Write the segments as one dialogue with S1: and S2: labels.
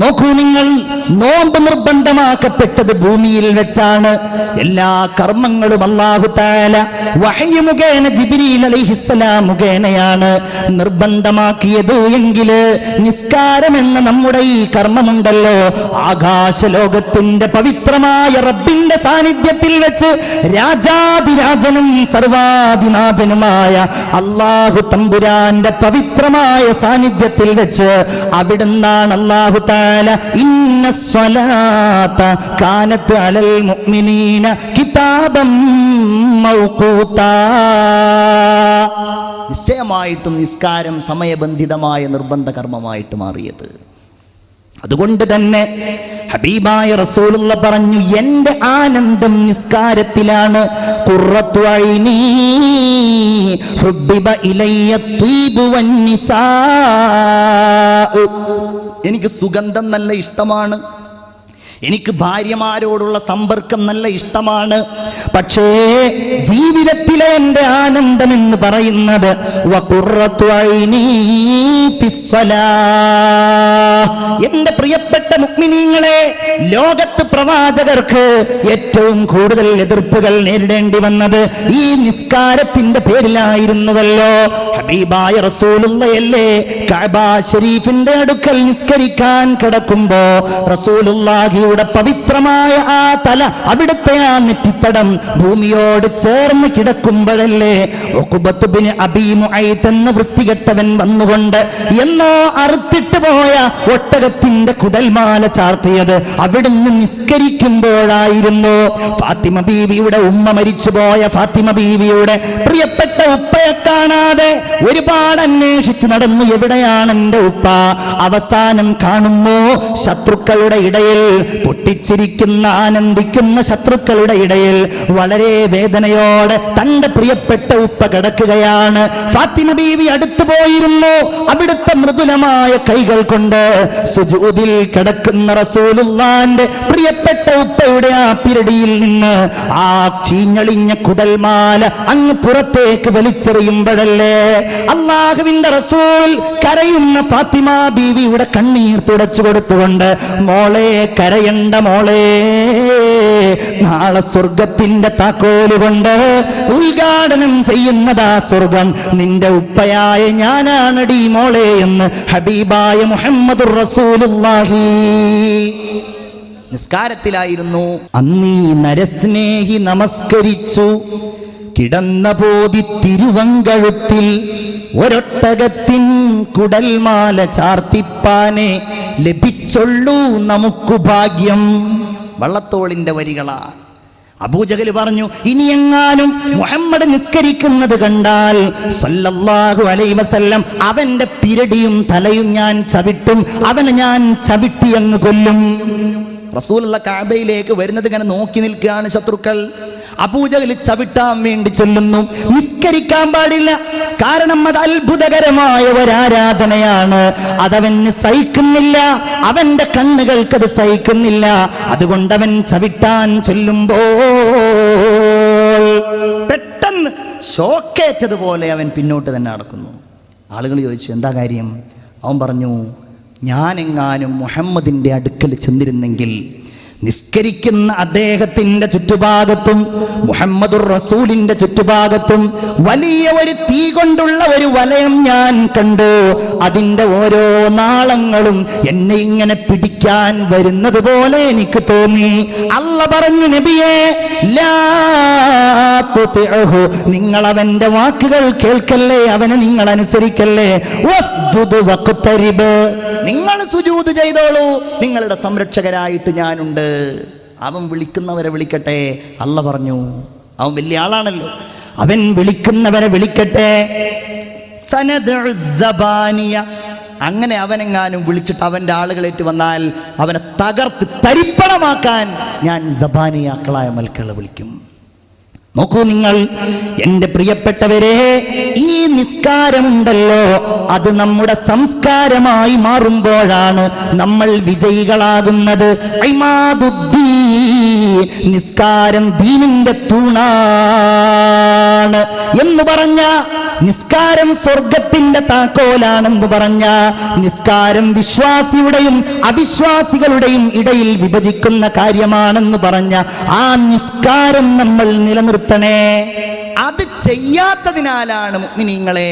S1: നോക്കൂ നിങ്ങൾ, നോമ്പ് നിർബന്ധമാക്കപ്പെട്ടത് ഭൂമിയിൽ വെച്ചാണ്. എല്ലാ കർമ്മങ്ങളും അല്ലാഹു തആല വഹയ് മുഖേന ജിബ്രീൽ അലൈഹിസ്സലാം മുഖേനയാണ് നിർബന്ധമാക്കിയത് എങ്കിൽ നിസ്കാരം എന്ന നമ്മുടെ ഈ കർമ്മമുണ്ടല്ലോ, ആകാശലോകത്തിന്റെ പവിത്രമായ റബ്ബിന്റെ സാന്നിധ്യത്തിൽ വെച്ച് രാജാതിരാജനും സർവാധിനാഥനുമായ അല്ലാഹു തമ്പുരാന്റെ പവിത്രമായ സാന്നിധ്യത്തിൽ വെച്ച് അവിടുന്നാണ് അല്ലാഹു തആല ഇന്ന സ്വലാത്ത കാനത്ത് അലൽ മുഅ്മിനീന കിതാബം മൗഖൂതാ, നിശ്ചയമായിട്ടും നിസ്കാരം സമയബന്ധിതമായ നിർബന്ധ കർമ്മമായിട്ട് മാറിയത്. അതുകൊണ്ട് തന്നെ ഹബീബായ റസൂലുള്ള പറഞ്ഞു, എന്റെ ആനന്ദം നിസ്കാരത്തിലാണ്. ഖുർറത്തു ഐനി ഹുബ്ബിബ ഇലയ്യ ത്വീബു വന്നിസാ, എനിക്ക് സുഗന്ധം നല്ല ഇഷ്ടമാണ്, എനിക്ക് ഭാര്യമാരോടുള്ള സമ്പർക്കം നല്ല ഇഷ്ടമാണ്. പക്ഷേ ജീവിതത്തിലെ എൻ്റെ ആനന്ദം എന്ന് പറയുന്നത് വഖുർറത്തു ഐനി ഫിസ്സലാ. എൻ്റെ പ്രിയപ്പെട്ട മുഅ്മിനീങ്ങളെ, ലോകത്ത് പ്രവാചകർക്ക് ഏറ്റവും കൂടുതൽ എതിർപ്പുകൾ നേരിടേണ്ടി വന്നത് ഈ നിസ്കാരത്തിന്റെ പേരിലായിരുന്നുവല്ലോ. ഹബീബായ റസൂലുള്ളയല്ലേ കഅബ ശരീഫിന്റെ അടുക്കൽ നിസ്കരിക്കാൻ കിടക്കുമ്പോ റസൂലുള്ളാഹിയുടെ പവിത്രമായ ആ തല, അവിടുത്തെ ആ നെറ്റിത്തടം ഭൂമിയോട് ചേർന്ന് കിടക്കുമ്പോഴല്ലേ ഉഖബത്ത് ബിൻ അബീ മുഅയ്ത് എന്ന വൃത്തികെട്ടവൻ വന്നുകൊണ്ട് എന്നോ അറുത്തിട്ട് പോയ ഒട്ടകത്തിന്റെ കുടൽമാല ചാർത്തിയത് അവിടുന്ന് നിസ്കരിക്കുമ്പോഴായിരുന്നു. ഫാത്തിമ ബീവിയുടെ ഉമ്മ മരിച്ചുപോയ ഫാത്തിമ ബീവിയുടെ പ്രിയപ്പെട്ട ഉപ്പയെ കാണാതെ ഒരുപാട് അന്വേഷിച്ച് നടന്നു. എവിടെയാണ് എൻ്റെ ഉപ്പ? അവസാനം കാണുന്നു ശത്രുക്കളുടെ ഇടയിൽ, പൊട്ടിച്ചിരിക്കുന്ന ആനന്ദിക്കുന്ന ശത്രുക്കളുടെ ഇടയിൽ വളരെ വേദനയോടെ തന്റെ പ്രിയപ്പെട്ട ഉപ്പ കിടക്കുകയാണ്. ഫാത്തിമ ബീവി അടുത്തു പോയിരുന്നു. അവിടുത്തെ മൃദുലമായ കൈകൾ കൊണ്ട് സുജൂദിൽ കിടക്കുന്ന റസൂലുള്ളാന്റെ പ്രിയപ്പെട്ട ഉപ്പയുടെ ആ പിരടിയിൽ നിന്ന് ആ ചീഞ്ഞളിഞ്ഞ കുടൽമാല അങ്ങ് പുറത്തേക്ക് വലിച്ചെറിയുമ്പോഴല്ലേ അല്ലാഹുവിന്റെ റസൂൽ കരയുന്ന ഫാത്തിമ ബീവിയുടെ കണ്ണീർ തുടച്ചു കൊടുത്തുകൊണ്ട്, മോളെ കരയണ്ട മോളെ, നാളെ സ്വർഗത്തിന്റെ താക്കോല് കൊണ്ട് ഉദ്ഘാടനം ചെയ്യുന്നതാ സ്വർഗം, നിന്റെ ഉപ്പയായ ഞാനാണടി മോളെ എന്ന് ഹബീബായ മുഹമ്മദുർ റസൂലുള്ളാഹി. നിസ്കാരത്തിലായിരുന്നു. അന്നീ നരസ്നേഹി നമസ്കരിച്ചു കിടന്ന പോതി തിരുവങ്കഴുത്തിൽ ഒരൊട്ടകത്തിൻ കുടൽമാല ചാർത്തിപ്പാനെ ലഭിച്ചൊള്ളൂ നമുക്കു ഭാഗ്യം. വള്ളത്തോളിന്റെ വരികളാ. അബൂജഹൽ പറഞ്ഞു, ഇനിയെങ്ങാനും മുഹമ്മദ് നിസ്കരിക്കുന്നത് കണ്ടാൽ സല്ലല്ലാഹു അലൈഹി വസല്ലം അവന്റെ പിരടിയും തലയും ഞാൻ ചവിട്ടും, അവനെ ഞാൻ ചവിട്ടി അങ്ങ് കൊല്ലും. റസൂലുള്ള കഅബയിലേക്ക് വരുന്നത് ഇങ്ങനെ നോക്കി നിൽക്കുകയാണ് ശത്രുക്കൾ. അബൂജഹൽ ചവിട്ടാൻ വേണ്ടി ചൊല്ലുന്നു. നിസ്കരിക്കാൻ പാടില്ല, കാരണം അത് അത്ഭുതകരമായ ഒരാരാധനയാണ്. അതവന് സഹിക്കുന്നില്ല, അവന്റെ കണ്ണുകൾക്കത് സഹിക്കുന്നില്ല. അതുകൊണ്ട് അവൻ ചവിട്ടാൻ ചൊല്ലുമ്പോൾ പെട്ടെന്ന് ഷോക്കേറ്റതുപോലെ അവൻ പിന്നോട്ട് തന്നെ നടക്കുന്നു. ആളുകൾ ചോദിച്ചു, എന്താ കാര്യം? അവൻ പറഞ്ഞു, ഞാനെങ്ങാനും മുഹമ്മദിന്റെ അടുക്കൽ ചെന്നിരുന്നെങ്കിൽ നിസ്കരിക്കുന്ന അദ്ദേഹത്തിന്റെ ചുറ്റുഭാഗത്തും മുഹമ്മദുർ റസൂലിന്റെ ചുറ്റുഭാഗത്തും വലിയ ഒരു തീ കൊണ്ടുള്ള ഒരു വലയം ഞാൻ കണ്ടു. അതിന്റെ ഓരോ നാളങ്ങളും എന്നെ ഇങ്ങനെ പിടിക്കാൻ വരുന്നത് പോലെ എനിക്ക് തോന്നി. അല്ല പറഞ്ഞു, നബിയേ ലാ തുതിഉഹു, നിങ്ങൾ അവന്റെ വാക്കുകൾ കേൾക്കല്ലേ, അവനെ നിങ്ങൾ അനുസരിക്കല്ലേ. വസ്ജുദ് വഖ്തരിബ്, നിങ്ങൾ സുജൂദ് ചെയ്തോളൂ, നിങ്ങളുടെ സംരക്ഷകരായിട്ട് ഞാനുണ്ട്. അവൻ വിളിക്കുന്നവരെ വിളിക്കട്ടെ. അല്ല പറഞ്ഞു, അവൻ വലിയ ആളാണല്ലോ, അവൻ വിളിക്കുന്നവരെ വിളിക്കട്ടെ. സനദഉ സബാനിയ, അങ്ങനെ അവനെങ്ങാനും വിളിച്ചിട്ട് അവന്റെ ആളുകളേറ്റ് വന്നാൽ അവനെ തകർത്ത് തരിപ്പണമാക്കാൻ ഞാൻ സബാനിയാക്കളായ മൽക്കളെ വിളിക്കും. നോക്കൂ നിങ്ങൾ, എൻ്റെ പ്രിയപ്പെട്ടവരെ, ഈ നിസ്കാരമുണ്ടല്ലോ, അത് നമ്മുടെ സംസ്കാരമായി മാറുമ്പോഴാണ് നമ്മൾ വിജയികളാകുന്നത്. ഇമാദുദ്ദീൻ, നിസ്കാരം ദീനിന്റെ തൂണാണ് എന്ന് പറഞ്ഞ, നിസ്കാരം സ്വർഗത്തിന്റെ താക്കോലാണെന്ന് പറഞ്ഞ, നിസ്കാരം വിശ്വാസിയുടെയും അവിശ്വാസികളുടെയും ഇടയിൽ വിഭജിക്കുന്ന കാര്യമാണെന്ന് പറഞ്ഞ ആ നിസ്കാരം നമ്മൾ നിലനിർത്തണേ. അത് ചെയ്യാത്തതിനാലാണ് മുഅ്മിനീങ്ങളെ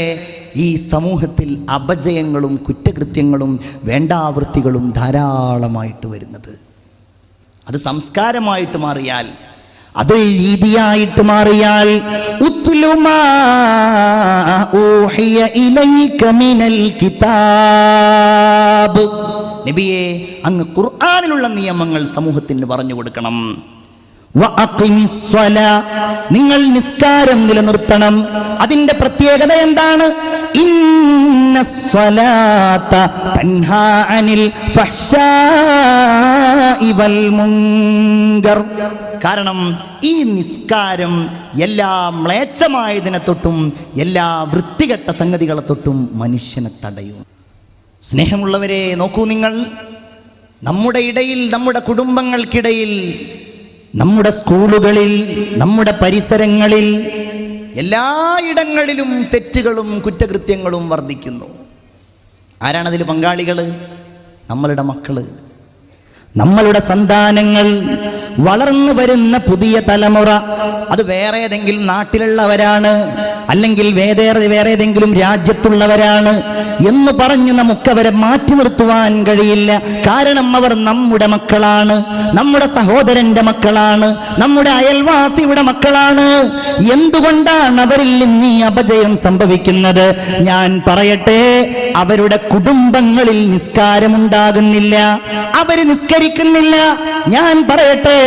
S1: ഈ സമൂഹത്തിൽ അപജയങ്ങളും കുറ്റകൃത്യങ്ങളും വേണ്ടാവൃത്തികളും ധാരാളമായിട്ട് വരുന്നത്. അത് സംസ്കാരമായിട്ട് മാറിയാൽ, അത് രീതിയായിട്ട് മാറിയാൽ, ഉത്ലുമാ ഊഹിയ ഇലൈക മിനൽ കിതാബ്, നബിയെ അങ്ങ് ഖുർആനിലുള്ള നിയമങ്ങൾ സമൂഹത്തിന് പറഞ്ഞു കൊടുക്കണം. വഅഖിമിസ്സലാ, നിങ്ങൾ നിസ്കാരം നിലനിർത്തണം. അതിന്റെ പ്രത്യേകത എന്താണ്? ഇന്നസ്സലാത്ത തൻഹാ അനിൽ ഫഹ്ശാഇ വൽ മുൻകർ. കാരണം ഈ നിസ്കാരം എല്ലാ മ്ലേച്ഛമായതിനെ തൊട്ടും എല്ലാ വൃത്തികെട്ട സംഗതികളെ തൊട്ടും മനുഷ്യനെ തടയും. സ്നേഹമുള്ളവരെ, നോക്കൂ നിങ്ങൾ, നമ്മുടെ ഇടയിൽ, നമ്മുടെ കുടുംബങ്ങൾക്കിടയിൽ, നമ്മുടെ സ്കൂളുകളിൽ, നമ്മുടെ പരിസരങ്ങളിൽ, എല്ലായിടങ്ങളിലും തെറ്റുകളും കുറ്റകൃത്യങ്ങളും വർദ്ധിക്കുന്നു. ആരാണതിൽ പങ്കാളികൾ? നമ്മളുടെ മക്കള്, നമ്മളുടെ സന്താനങ്ങൾ, വളർന്നു വരുന്ന പുതിയ തലമുറ. അത് വേറെ ഏതെങ്കിലും നാട്ടിലുള്ളവരാണ്, അല്ലെങ്കിൽ വേറെ ഏതെങ്കിലും രാജ്യത്തുള്ളവരാണ് എന്ന് പറഞ്ഞ് നമുക്കവരെ മാറ്റി നിർത്തുവാൻ കഴിയില്ല. കാരണം അവർ നമ്മുടെ മക്കളാണ്, നമ്മുടെ സഹോദരന്റെ മക്കളാണ്, നമ്മുടെ അയൽവാസിയുടെ മക്കളാണ്. എന്തുകൊണ്ടാണ് അവരിൽ നിന്ന് ഈ അപജയം സംഭവിക്കുന്നത്? ഞാൻ പറയട്ടെ, അവരുടെ കുടുംബങ്ങളിൽ നിസ്കാരമുണ്ടാകുന്നില്ല, അവര് നിസ്കരിക്കുന്നില്ല. ഞാൻ പറയട്ടെ,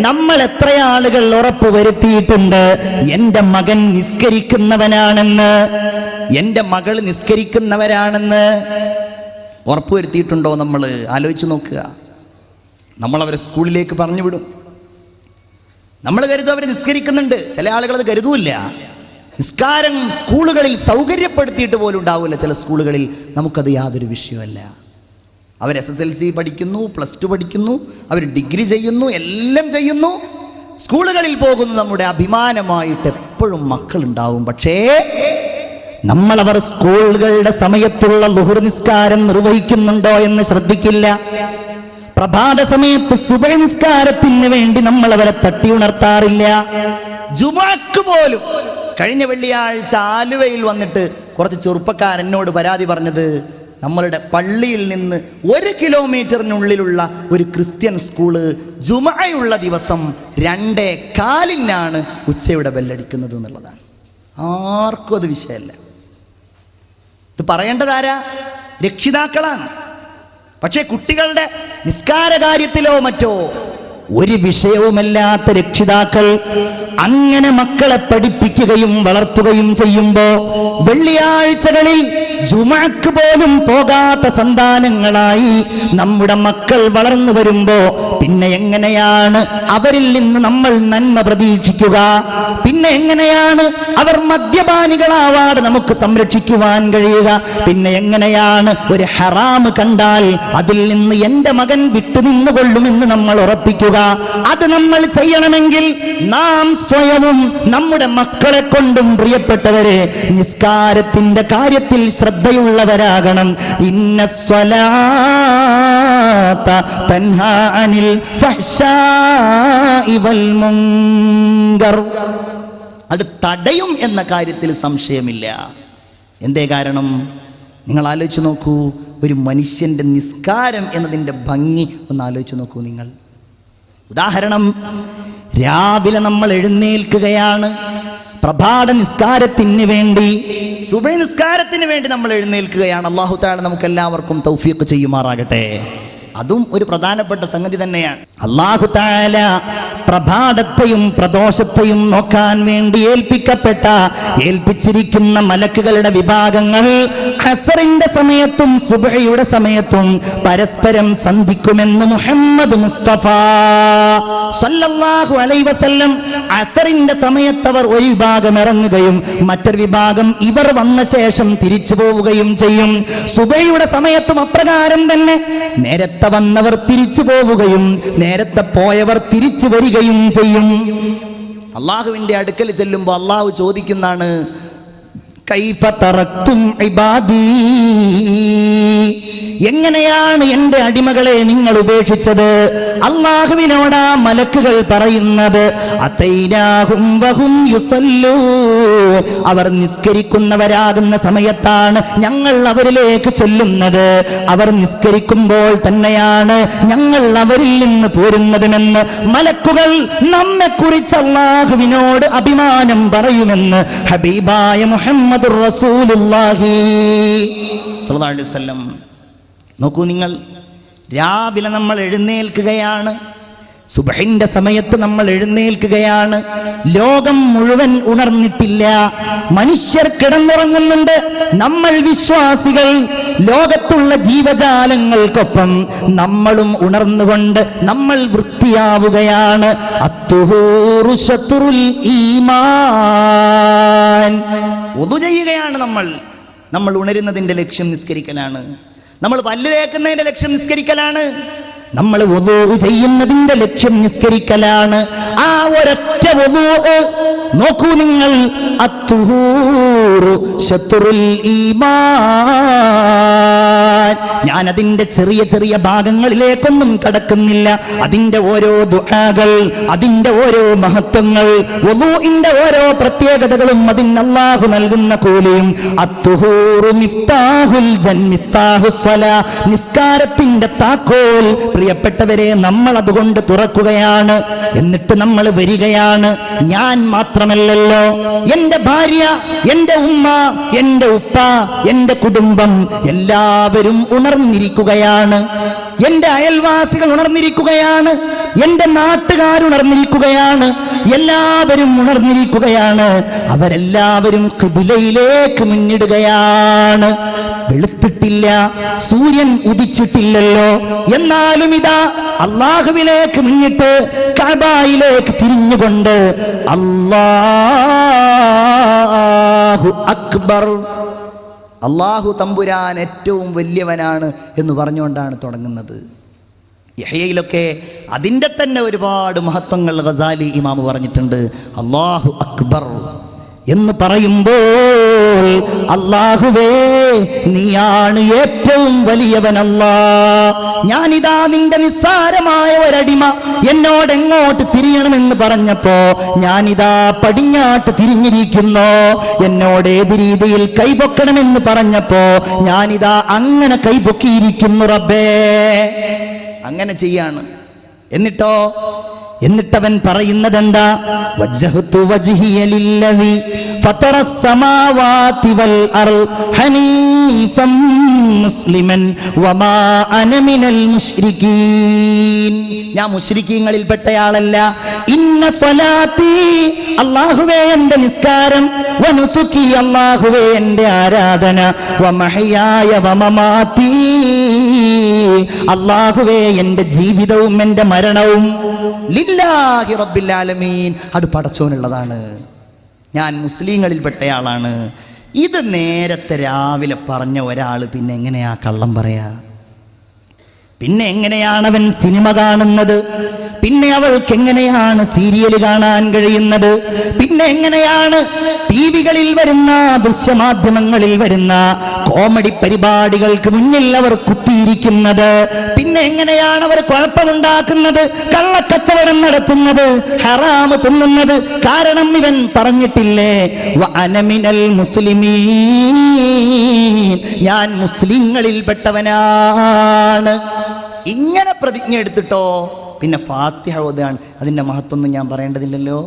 S1: നമ്മൾ എത്ര ആളുകൾ ഉറപ്പ് വരുത്തിയിട്ടുണ്ട് എന്റെ മകൻ നിസ്കരിക്കുന്നവനാണെന്ന്, എന്റെ മകൾ നിസ്കരിക്കുന്നവരാണെന്ന് ഉറപ്പ് വരുത്തിയിട്ടുണ്ടോ? നമ്മൾ ആലോചിച്ച് നോക്കുക. നമ്മളവരെ സ്കൂളിലേക്ക് പറഞ്ഞു വിടും, നമ്മൾ കരുതും അവർ നിസ്കരിക്കുന്നുണ്ട്. ചില ആളുകൾ അത് കരുതൂല്ല. നിസ്കാരം സ്കൂളുകളിൽ സൗകര്യപ്പെടുത്തിയിട്ട് പോലും ഉണ്ടാവില്ല. ചില സ്കൂളുകളിൽ നമുക്കത് യാതൊരു വിഷയമല്ല. അവർ SSLC പഠിക്കുന്നു, +2 പഠിക്കുന്നു, അവർ ഡിഗ്രി ചെയ്യുന്നു, എല്ലാം ചെയ്യുന്നു, സ്കൂളുകളിൽ പോകുന്നു. നമ്മുടെ അഭിമാനമായിട്ട് എപ്പോഴും മക്കളുണ്ടാവും. പക്ഷേ നമ്മളവർ സ്കൂളുകളുടെ സമയത്തുള്ള ളുഹർ നിസ്കാരം നിർവഹിക്കുന്നുണ്ടോ എന്ന് ശ്രദ്ധിക്കില്ല. പ്രഭാത സമയത്ത് സുബഹ് നിസ്കാരത്തിന് വേണ്ടി നമ്മൾ അവരെ തട്ടി ഉണർത്താറില്ല. ജുമുഅക്ക് പോലും. കഴിഞ്ഞ വെള്ളിയാഴ്ച ആലുവയിൽ വന്നിട്ട് കുറച്ച് ചെറുപ്പക്കാരെന്നോട് പരാതി പറഞ്ഞത്, നമ്മളുടെ പള്ളിയിൽ നിന്ന് 1 കിലോമീറ്ററിനുള്ളിലുള്ള ഒരു ക്രിസ്ത്യൻ സ്കൂള് ജുമുഅയുള്ള ദിവസം 2:15 ഉച്ചയുടെ ബെല്ലടിക്കുന്നത് എന്നുള്ളതാണ്. ആർക്കും അത് വിഷയമല്ല. ഇത് പറയേണ്ടതാരാ? രക്ഷിതാക്കളാണ്. പക്ഷേ കുട്ടികളുടെ നിസ്കാര കാര്യത്തിലോ മറ്റോ ഒരു വിഷയവുമല്ലാത്ത രക്ഷിതാക്കൾ അങ്ങനെ മക്കളെ പഠിപ്പിക്കുകയും വളർത്തുകയും ചെയ്യുമ്പോ, വെള്ളിയാഴ്ചകളിൽ ജുമുഅക്ക് പോലും പോകാത്ത സന്താനങ്ങളായി നമ്മുടെ മക്കൾ വളർന്നു വരുമ്പോ പിന്നെ എങ്ങനെയാണ് അവരിൽ നിന്ന് നമ്മൾ നന്മ പ്രതീക്ഷിക്കുക? പിന്നെ എങ്ങനെയാണ് അവർ മദ്യപാനികളാവാതെ നമുക്ക് സംരക്ഷിക്കുവാൻ കഴിയുക? പിന്നെ എങ്ങനെയാണ് ഒരു ഹറാം കണ്ടാൽ അതിൽ നിന്ന് എന്റെ മകൻ വിട്ടുനിന്നുകൊള്ളുമെന്ന് നമ്മൾ ഉറപ്പിക്കുക? അത് നമ്മൾ ചെയ്യണമെങ്കിൽ നാം സ്വയവും നമ്മുടെ മക്കളെ കൊണ്ടും, പ്രിയപ്പെട്ടവരെ, നിസ്കാരത്തിന്റെ കാര്യത്തിൽ ശ്രദ്ധയുള്ളവരാകണം. ഇന്നസ്സലാത്ത തൻഹാ അനിൽ ഫഹ്ശാഇ വൽ മുൻകർ, അത് തടയും എന്ന കാര്യത്തിൽ സംശയമില്ല. എന്തേ കാരണം? നിങ്ങൾ ആലോചിച്ച് നോക്കൂ. ഒരു മനുഷ്യന്റെ നിസ്കാരം എന്നതിൻ്റെ ഭംഗി ഒന്ന് ആലോചിച്ച് നോക്കൂ നിങ്ങൾ. ഉദാഹരണം, രാവിലെ നമ്മൾ എഴുന്നേൽക്കുകയാണ് പ്രഭാത നിസ്കാരത്തിന് വേണ്ടി, സുബഹി നിസ്കാരത്തിന് വേണ്ടി നമ്മൾ എഴുന്നേൽക്കുകയാണ്. അല്ലാഹു തആല നമുക്ക് എല്ലാവർക്കും തൗഫീഖ് ചെയ്യുമാറാകട്ടെ. അതും ഒരു പ്രധാനപ്പെട്ട സംഗതി തന്നെയാണ്. അല്ലാഹു തആല പ്രഭാതത്തെയും പ്രദോഷത്തെയും നോക്കാൻ വേണ്ടി ഏൽപ്പിച്ചിരിക്കുന്ന മലക്കുകളുടെ വിഭാഗങ്ങൾ അസ്റിന്റെ സമയത്തും സുബ്ഹിയുടെ സമയത്തും പരസ്പരം സന്ധിക്കുമെന്ന് മുഹമ്മദ് മുസ്തഫ സല്ലല്ലാഹു അലൈഹി വസല്ലം. അസ്റിന്റെ സമയത്ത് അവർ ഒരു വിഭാഗം ഇറങ്ങുകയും മറ്റൊരു വിഭാഗം ഇവർ വന്ന ശേഷം തിരിച്ചു പോവുകയും ചെയ്യും. സുബ്ഹിയുടെ സമയത്തും അപ്രകാരം തന്നെ നേരത്തെ വന്നവർ തിരിച്ചു പോവുകയും നേരത്തെ പോയവർ തിരിച്ചു വരികയും ചെയ്യും. അള്ളാഹുവിന്റെ അടുക്കൽ ചെല്ലുമ്പോൾ അള്ളാഹു ചോദിക്കുന്നതാണ്, കൈഫ തറക്തും ഇബാദി, എങ്ങനെയാണ് എൻ്റെ അടിമകളെ നിങ്ങൾ ഉപേക്ഷിച്ചത്? അള്ളാഹുവിനോടാ മലക്കുകൾ പറയുന്നത്, അതൈനാഹും വഹും യുസല്ലൂ, അവർ നിസ്കരിക്കുന്നവരാകുന്ന സമയത്താണ് ഞങ്ങൾ അവരിലേക്ക് ചെല്ലുന്നത്. അവർ നിസ്കരിക്കുമ്പോൾ തന്നെയാണ് ഞങ്ങൾ അവരിൽ നിന്ന് പോരുന്നതുമെന്ന് മലക്കുകൾ നമ്മെക്കുറിച്ച് അള്ളാഹുവിനോട് അഭിമാനം പറയുമെന്ന് ഹബീബായ മുഹമ്മദുർ റസൂലുള്ളാഹി സ്വല്ലല്ലാഹു അലൈഹി വസല്ലം. നോക്കൂ നിങ്ങൾ, രാവിലെ നമ്മൾ എഴുന്നേൽക്കുകയാണ്, സുബ്ഹിന്റെ സമയത്ത് നമ്മൾ എഴുന്നേൽക്കുകയാണ്. ലോകം മുഴുവൻ ഉണർന്നിട്ടില്ല, മനുഷ്യർ കിടന്നുറങ്ങുന്നുണ്ട്. നമ്മൾ വിശ്വാസികൾ ലോകത്തുള്ള ജീവജാലങ്ങൾക്കൊപ്പം നമ്മളും ഉണർന്നുകൊണ്ട് നമ്മൾ വൃത്തിയാവുകയാണ്. അത്തുഹൂറു ശത്റുൽ ഈമാൻ. ഒതു ചെയ്യുകയാണ് നമ്മൾ ഉണരുന്നതിന്റെ ലക്ഷ്യം നിസ്കരിക്കലാണ്. നമ്മൾ പല്ല് തേക്കുന്നതിന്റെ ലക്ഷ്യം നിസ്കരിക്കലാണ്. നമ്മൾ വുളൂ ചെയ്യുന്നതിന്റെ ലക്ഷ്യം നിസ്കരിക്കലാണ്. ആ ഒരൊറ്റ വുളൂ നോക്കൂ നിങ്ങൾ, അത്തുഹൂറു ശത്റുൽ ഈമാൻ. ഞാൻ അതിന്റെ ചെറിയ ചെറിയ ഭാഗങ്ങളിലേക്കൊന്നും കടക്കുന്നില്ല. അതിന്റെ ഓരോ ദുആകൾ, അതിന്റെ ഓരോ മഹത്വങ്ങൾ, വുളൂഇന്റെ ഓരോ പ്രത്യേകതകളും അതിന് അല്ലാഹു നൽകുന്ന കൂലിയും. അത്തുഹൂറു മിഫ്താഹുൽ ജന്നത്താഹുസ് സ്വലാ, നിസ്കാരത്തിന്റെ താക്കോൽ. പ്രിയപ്പെട്ടവരെ, നമ്മൾ അതുകൊണ്ട് തുറക്കുകയാണ്. എന്നിട്ട് നമ്മൾ വരികയാണ്. ഞാൻ മാത്രമല്ലല്ലോ, എൻ്റെ ഭാര്യ, എൻ്റെ ഉമ്മ, എൻ്റെ ഉപ്പ, എൻ്റെ കുടുംബം എല്ലാവരും ഉണർന്നിരിക്കുകയാണ്. എൻ്റെ അയൽവാസികൾ ഉണർന്നിരിക്കുകയാണ്. എൻ്റെ നാട്ടുകാർ ഉണർന്നിരിക്കുകയാണ്. എല്ലാവരും ഉണർന്നിരിക്കുകയാണ്. അവരെല്ലാവരും ഖിബ്ലയിലേക്ക് മുന്നിടുകയാണ്. വെളുത്തിട്ടില്ല, സൂര്യൻ ഉദിച്ചിട്ടില്ലല്ലോ, എന്നാലും ഇതാ അല്ലാഹുവിലേക്ക് മുന്നിട്ട് കഅബയിലേക്ക് തിരിഞ്ഞുകൊണ്ട് അല്ലാഹു അക്ബർ, അല്ലാഹു തമ്പുരാൻ ഏറ്റവും വലിയവനാണ് എന്ന് പറഞ്ഞുകൊണ്ടാണ് തുടങ്ങുന്നത്. യഹ്യയിലൊക്കെ അതിൻ്റെ തന്നെ ഒരുപാട് മഹത്വങ്ങൾ ഗസാലി ഇമാം പറഞ്ഞിട്ടുണ്ട്. അല്ലാഹു അക്ബർ എന്ന് പറയുമ്പോൾ, അല്ലാഹുവേ നീയാണ് ഏറ്റവും വലിയവനല്ലാ. ഞാനിതാ നിന്റെ നിസ്സാരമായ ഒരടിമ എന്നോട് എങ്ങോട്ട് തിരിയണമെന്ന് പറഞ്ഞപ്പോ ഞാനിതാ പടിഞ്ഞാട്ട് തിരിഞ്ഞിരിക്കുന്നു. എന്നോട് ഏത് രീതിയിൽ കൈപൊക്കണമെന്ന് പറഞ്ഞപ്പോ ഞാനിതാ അങ്ങനെ കൈപൊക്കിയിരിക്കുന്നു റബ്ബേ. അങ്ങനെ ചെയ്യാണ്. എന്നിട്ടവൻ പറയുന്നത് എന്താ? വജ്ജഹ്തു വജ്ഹിയ ലില്ലദി ഫതറസ് സമാവാതി വൽ അർള് ഹനീഫൻ മുസ്ലിമൻ വമാ അന മിനൽ മുശ്രികീൻ. ഞാൻ മുശ്രിക്കീങ്ങളിൽ പെട്ടയാളല്ല. ഇന്ന സ്വലാത്തി, അല്ലാഹുവേ എൻ്റെ നിസ്കാരം, വനുസുക്കി, അല്ലാഹുവേ എൻ്റെ ആരാധന, വമഹയായ വമമാതി, അല്ലാഹുവേ എൻ്റെ ജീവിതവും എൻ്റെ മരണവും ലില്ലാഹി റബ്ബിൽ ആലമീൻ, അത് പടച്ചോനുള്ളതാണ്. ഞാൻ മുസ്ലിങ്ങളിൽ പെട്ടയാളാണ്. ഇത് നേരത്തെ രാവിലെ പറഞ്ഞ ഒരാൾ പിന്നെ എങ്ങനെയാ കള്ളം പറയാ? പിന്നെ എങ്ങനെയാണ് അവൻ സിനിമ കാണുന്നത്? പിന്നെ അവൾക്ക് എങ്ങനെയാണ് സീരിയൽ കാണാൻ കഴിയുന്നത്? പിന്നെ എങ്ങനെയാണ് ടിവികളിൽ വരുന്ന, ദൃശ്യമാധ്യമങ്ങളിൽ വരുന്ന കോമഡി പരിപാടികൾക്ക് മുന്നിൽ അവർ കുത്തിയിരിക്കുന്നത്? പിന്നെ എങ്ങനെയാണ് അവർ കുഴപ്പമുണ്ടാക്കുന്നത്, കള്ളക്കച്ചവടം നടത്തുന്നത്, ഹറാമ് തിന്നുന്നത്? കാരണം ഇവൻ പറഞ്ഞിട്ടില്ലേ, വഅന മിനൽ മുസ്ലിമീൻ, ഞാൻ മുസ്ലിങ്ങളിൽ പെട്ടവനാണ്. ഇങ്ങനെ പ്രതിജ്ഞ എടുത്തിട്ടോ പിന്നെ ഫാത്തിഹ ഓതാൻ. അതിൻ്റെ മഹത്വമൊന്നും ഞാൻ പറയേണ്ടതില്ലല്ലോ.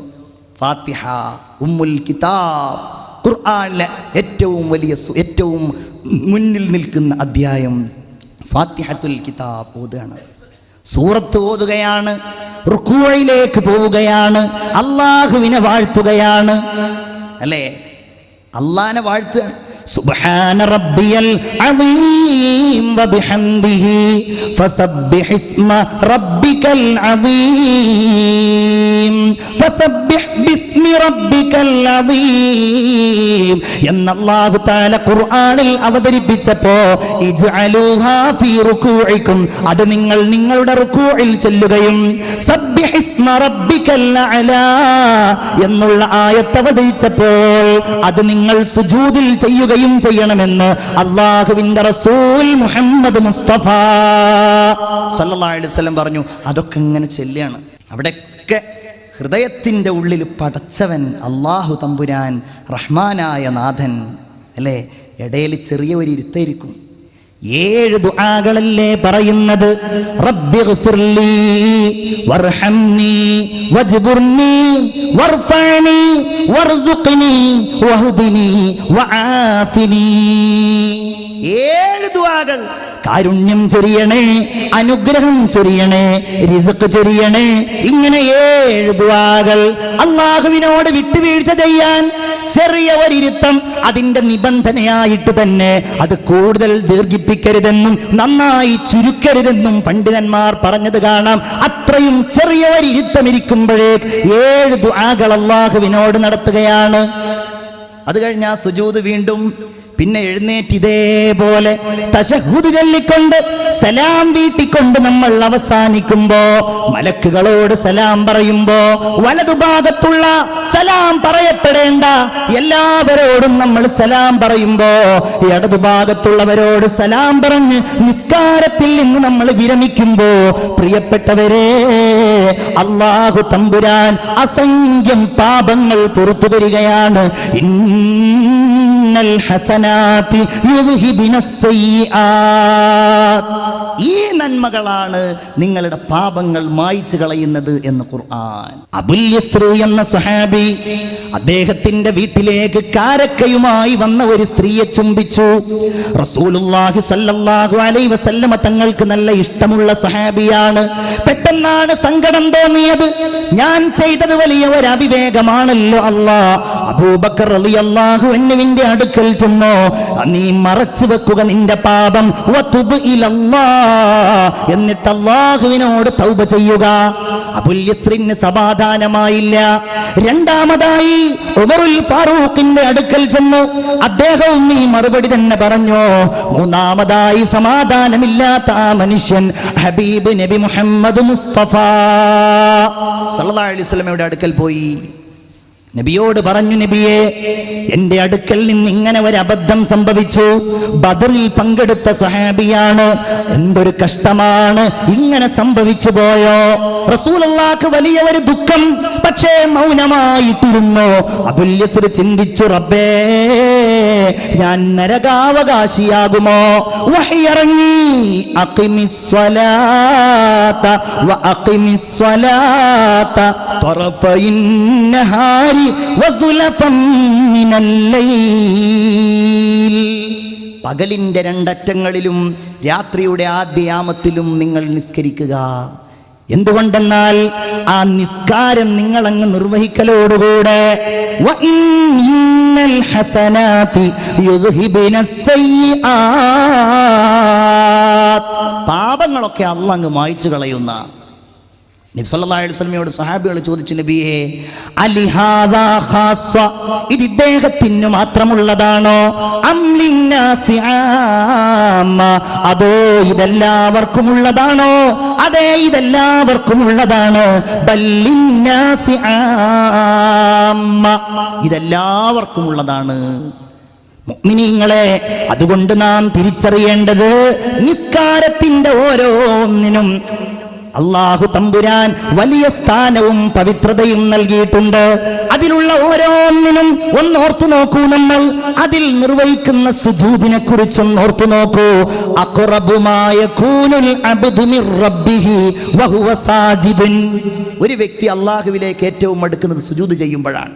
S1: ഫാത്തിഹ ഉമ്മുൽ കിതാബ്, ഖുർആനിലെ ഏറ്റവും വലിയ ഏറ്റവും മുന്നിൽ നിൽക്കുന്ന അധ്യായം ഫാത്തിഹത്തുൽ കിതാബ് ഓതുകയാണ്, സൂറത്ത് ഓതുകയാണ്, റുക്കൂഇലേക്ക് പോവുകയാണ്, അല്ലാഹുവിനെ വാഴ്ത്തുകയാണ്. അല്ലേ, അല്ലാഹനെ വാഴ്ത്തുകയാണ്. സുബ്ഹാന റബ്ബിയൽ അദീം വബിഹംദിഹി ഫസബ്ബിഹ് ഇസ്മ റബ്ബികൽ അദീം ഫസബ്ബിഹ് ബിസ്മി റബ്ബികൽ അദീം എന്ന് അല്ലാഹു തആല ഖുർആനിൽ അവതരിപ്പിച്ചപ്പോൾ ഇജ്അലൂഹാ ഫീ റുകൂഇകും, അത് നിങ്ങൾ നിങ്ങളുടെ റുകൂഇൽ ചൊല്ലുകയും സബ്ബിഹ് ഇസ്മ റബ്ബികൽ അഅലാ എന്നുള്ള ആയത്ത് അവതരിച്ചപ്പോൾ അത് നിങ്ങൾ സുജൂദിൽ ചെയ്യുക ചെയ്യണമെന്ന് അല്ലാഹുവിന്റെ റസൂൽ മുഹമ്മദ് മുസ്തഫ സല്ലല്ലാഹു അലൈഹി വസല്ലം പറഞ്ഞു. അതൊക്കെ ഇങ്ങനെ ചൊല്ലുകയാണ്. അവിടെയൊക്കെ ഹൃദയത്തിൻ്റെ ഉള്ളിൽ പടച്ചവൻ അല്ലാഹു തമ്പുരാൻ റഹ്മാനായ നാഥൻ. അല്ലേ, ഇടയിൽ ചെറിയ ഒരു ഇരുത്തായിരിക്കും. 7 ദുആകളല്ലേ പറയുന്നത്. റബ്ബിഗ്ഫിർലി വർഹംനി വജ്ബുർനി വർഫഅനി വർസുഖ്നി വഹ്ദിനി വആഫിനി. 7 ദുആകൾ. കാരുണ്യം ചൊരിയണേ, അനുഗ്രഹം ചൊരിയണേ, റിസ്ക് ചൊരിയണേ. ഇങ്ങനെ 7 ദുആകൾ. അല്ലാഹുവിനോട് വിട്ടുവീഴ്ച ചെയ്യാൻ ചെറിയ ഒരിരുത്തം അതിന്റെ നിബന്ധനയായിട്ട് തന്നെ അത് കൂടുതൽ ദീർഘിപ്പിക്കരുതെന്നും നന്നായി ചുരുക്കരുതെന്നും പണ്ഡിതന്മാർ പറഞ്ഞത് കാണാം. അത്രയും ചെറിയ ഒരിരുത്തം ഇരിക്കുമ്പോഴേ 7 ദുആകൾ അല്ലാഹുവിനോട് നടത്തുകയാണ്. അത് കഴിഞ്ഞാൽ സുജൂദ് വീണ്ടും. പിന്നെ എഴുന്നേറ്റ് ഇതേപോലെ തശഹ്ഹുദ് ചൊല്ലിക്കൊണ്ട് സലാം വീട്ടിക്കൊണ്ട് നമ്മൾ അവസാനിക്കുമ്പോ മലക്കുകളോട് സലാം പറയുമ്പോ വലതുഭാഗത്തുള്ള സലാം പറയപ്പെടേണ്ട എല്ലാവരോടും നമ്മൾ സലാം പറയുമ്പോ ഇടതുഭാഗത്തുള്ളവരോട് സലാം പറഞ്ഞ് നിസ്കാരത്തിൽ നിന്ന് നമ്മൾ വിരമിക്കുമ്പോ പ്രിയപ്പെട്ടവരെ, അല്ലാഹു തമ്പുരാൻ അസംഖ്യം പാപങ്ങൾ പുറത്തു തരികയാണ്. ഇന്നൽ ഹസനാതി യുദ്ഹിബിനസ് സയ്യിആത്ത്. ഈ നന്മകളാണ് നിങ്ങളുടെ പാപങ്ങൾ മായ്ച്ചു കളയുന്നത് എന്ന് ഖുർആൻ. അബുൽ യസ്രി എന്ന സ്വഹാബി അദ്ദേഹത്തിന്റെ വീട്ടിലേക്ക് കാരക്കയുമായി വന്ന ഒരു സ്ത്രീയെ ചുംബിച്ചു. റസൂലുള്ളാഹി സ്വല്ലല്ലാഹു അലൈഹി വസല്ലമ തങ്ങൾക്ക് നല്ല ഇഷ്ടമുള്ള സ്വഹാബിയാണ്. പെട്ടെന്നാണ് സങ്കടം തോന്നിയത്. ഞാൻ ചെയ്തത് വലിയ ഒരു അവിവേകമാണല്ലോ അല്ലാ. അബൂബക്കർ റളിയല്ലാഹു അൻഹുവിന്റെ അടുക്കൽ ചെന്നോ, നീ മറച്ചു വെക്കുക നിന്റെ പാപം, വതുബ് ഇലല്ലാഹ്, എന്നിട്ട് അല്ലാഹുവിനോട് തൗബ ചെയ്യുക. അബുൽ യസ്രിന് സമാധാനമായില്ല. രണ്ടാമതായി ഉമറുൽ ഫാറൂഖിന്റെ അടുക്കൽ ചെന്നു. അദ്ദേഹവും ഈ മറുപടി തന്നെ പറഞ്ഞു. മൂന്നാമതായി സമാധാനമില്ലാത്ത ആ മനുഷ്യൻ ഹബീബ് നബി മുഹമ്മദ് മുസ്തഫ സല്ലല്ലാഹു അലൈഹി വസല്ലമയുടെ അടുക്കൽ പോയി. നബിയോട് പറഞ്ഞു, നബിയെ, എന്റെ അടുക്കൽ നിന്ന് ഇങ്ങനെ ഒരു അബദ്ധം സംഭവിച്ചു. ബദറിൽ പങ്കെടുത്ത സ്വഹാബിയാണ്, എന്തൊരു കഷ്ടമാണ്, ഇങ്ങനെ സംഭവിച്ചു പോയോ. റസൂലുള്ളാഹിക്ക് വലിയ ഒരു ദുഃഖം, പക്ഷേ മൗനമായിട്ടിരുന്നു. അബുൽ യസ്ർ ചിന്തിച്ചു, റബ്ബേ, ഞാൻ നരകാവകാശിയാകുമോ? വഹയിറങ്ങി, അഖിമിസ്സലാത വഅഖിമിസ്സലാത തറഫയിൻ നഹാരി വസുലഫൻ മിനൽ ലൈൽ. പകലിന്റെ രണ്ടറ്റങ്ങളിലും രാത്രിയുടെ ആദ്യയാമത്തിലും നിങ്ങൾ നിസ്കരിക്കുക. എന്തുകൊണ്ടെന്നാൽ ആ നിസ്കാരം നിങ്ങളങ്ങ് നിർവഹിക്കലോടുകൂടെ വഇന്നൽ ഹസനാതി യുദ്ഹിബിനസ് സയ്യിആത്ത്, പാപങ്ങളൊക്കെ അല്ലാഹു അങ്ങ് മായ്ച്ചു കളയുന്ന. നബി സല്ലല്ലാഹു അലൈഹി വസല്ലമയോട് സ്വഹാബികൾ ചോദിച്ചു, നബിയേ, അലിഹാദാ ഖാസ്സ, ഇത് ഇദ്ദേഹത്തിന് മാത്രമുള്ളതാണോ? അം ലിന്നാസി ആമ്മ, അതോ ഇതെല്ലാവർക്കുമുള്ളതാണോ? അതെ, ഇതെല്ലാവർക്കുമുള്ളതാണ്. ബൽ ലിന്നാസി ആമ്മ, ഇതെല്ലാവർക്കുമുള്ളതാണ്. മുഅ്മിനീങ്ങളെ, അതുകൊണ്ട് നാം തിരിച്ചറിയേണ്ടത് നിസ്കാരത്തിന്റെ ഓരോന്നിനും അല്ലാഹു തമ്പുരാൻ വലിയ സ്ഥാനവും പവിത്രതയും നൽകിയിട്ടുണ്ട്. അതിലുള്ള ഓരോന്നിനും ഒന്നോർത്തു നോക്കൂ. നമ്മൾ അതിൽ നിർവഹിക്കുന്ന സുജൂദിനെ കുറിച്ചൊന്ന് ഓർത്തു നോക്കൂ. അഖ്റബു മാ യകൂനുൽ അബ്ദു മിർ റബ്ബിഹി വഹുവ സാജിദുൻ. ഒരു വ്യക്തി അല്ലാഹുവിലേക്ക് ഏറ്റവും അടുക്കുന്നത് സുജൂദ് ചെയ്യുമ്പോഴാണ്.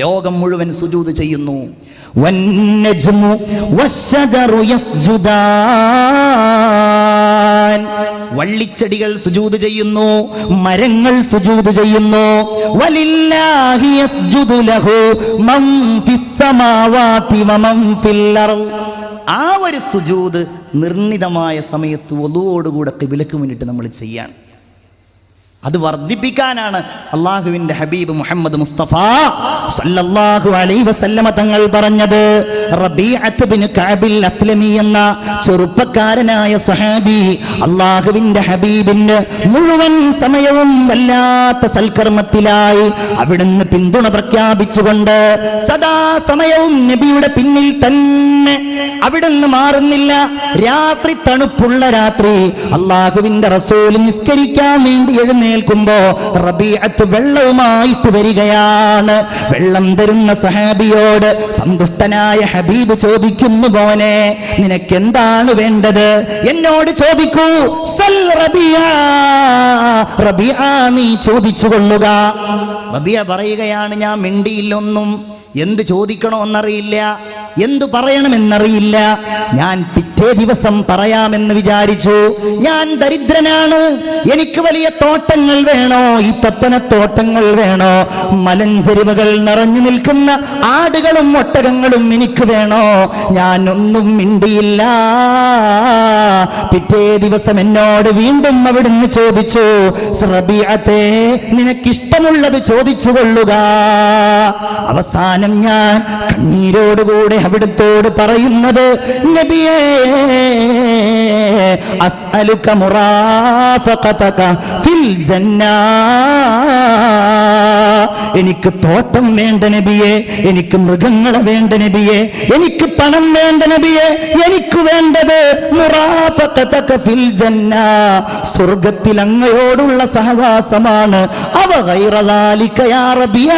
S1: ലോകം മുഴുവൻ സുജൂദ് ചെയ്യുന്നു. വന്നജ്മു വശ്ശജറു യസ്ജുദാൻ. വള്ളിച്ചെടികൾ സുജൂദ് ചെയ്യുന്നു, മരങ്ങൾ സുജൂദ് ചെയ്യുന്നു. വലില്ലാഹി യസ്ജുദു ലഹു മൻ ഫിസ് സമാവാതി വമൻ ഫിൽ അർദ്. ആ ഒരു സുജൂദ് നിർണിതമായ സമയത്ത് വുളൂഓടുകൂടെ ഖിബ്ലക്ക് മുന്നിട്ട് നമ്മൾ ചെയ്യാണ്. അത് വർദ്ധിപ്പിക്കാനാണ് അള്ളാഹുവിന്റെ ഹബീബ് മുഹമ്മദ് മുസ്തഫ സല്ലല്ലാഹു അലൈഹി വസല്ലമ തങ്ങൾ പറഞ്ഞത്. റബീഅത്ത് ബിൻ കഅബിൽ അസ്ലമി എന്ന ചെറുപ്പക്കാരനായ സ്വഹാബി അള്ളാഹുവിന്റെ ഹബീബിന്റെ മുഴുവൻ സമയവും വല്ലാത്ത സൽക്കർമ്മത്തിലായി അവിടുന്ന് പിന്തുണ പ്രഖ്യാപിച്ചുകൊണ്ട് സദാസമയവും നബിയുടെ പിന്നിൽ തന്നെ അവിടുന്ന് മാറുന്നില്ല. രാത്രി, തണുപ്പുള്ള രാത്രി, അള്ളാഹുവിന്റെ റസൂൽ നിസ്കരിക്കാൻ വേണ്ടി എഴുന്നേൽക്കുമ്പോ റബീഅത്ത് വെള്ളവുമായിട്ട് വരികയാണ്. വെള്ളം തരുന്ന സഹാബിയോട് സന്തുഷ്ടനായ ഹബീബ് ചോദിക്കുന്നു, മോനെ നിനക്ക് എന്താണ് വേണ്ടത്? എന്നോട് ചോദിക്കൂ. സൽ റബീഅ, റബീഅ നീ ചോദിച്ചു കൊള്ളുക. റബീഅ പറയുകയാണ്, ഞാൻ മിണ്ടിയില്ലൊന്നും. എന്ത് ചോദിക്കണമെന്നറിയില്ല, എന്തു പറയണമെന്നറിയില്ല. ഞാൻ പിറ്റേ ദിവസം പറയാമെന്ന് വിചാരിച്ചു. ഞാൻ ദരിദ്രനാണ്, എനിക്ക് വലിയ തോട്ടങ്ങൾ വേണോ, ഈ തപ്പനത്തോട്ടങ്ങൾ വേണോ, മലഞ്ചെരിവുകൾ നിറഞ്ഞു നിൽക്കുന്ന ആടുകളും ഒട്ടകങ്ങളും എനിക്ക് വേണോ? ഞാൻ ഒന്നും മിണ്ടിയില്ല. പിറ്റേ ദിവസം എന്നോട് വീണ്ടും അവിടുന്ന് ചോദിച്ചു, റബീഅത്തെ നിനക്കിഷ്ടമുള്ളത് ചോദിച്ചു കൊള്ളുക. അവസാനം ഞാൻ കണ്ണീരോടുകൂടെ അവിടുത്തോട് പറയുന്നത്, നബിയേ അസ്അലുക മുറാഫഖതക ഫിൽ ജന്ന. എനിക്ക് തോട്ടം വേണ്ട നബിയെ, എനിക്ക് മൃഗങ്ങളെ വേണ്ട നബിയെ, എനിക്ക് പണം വേണ്ട നബിയെ, എനിക്ക് വേണ്ടത് മുറാഫഖതക ഫിൽ ജന്ന, സ്വർഗ്ഗത്തിൽ അങ്ങയോടുള്ള സഹവാസമാണ്. അവ ഗൈറ ദാലിക യാ റബിയ,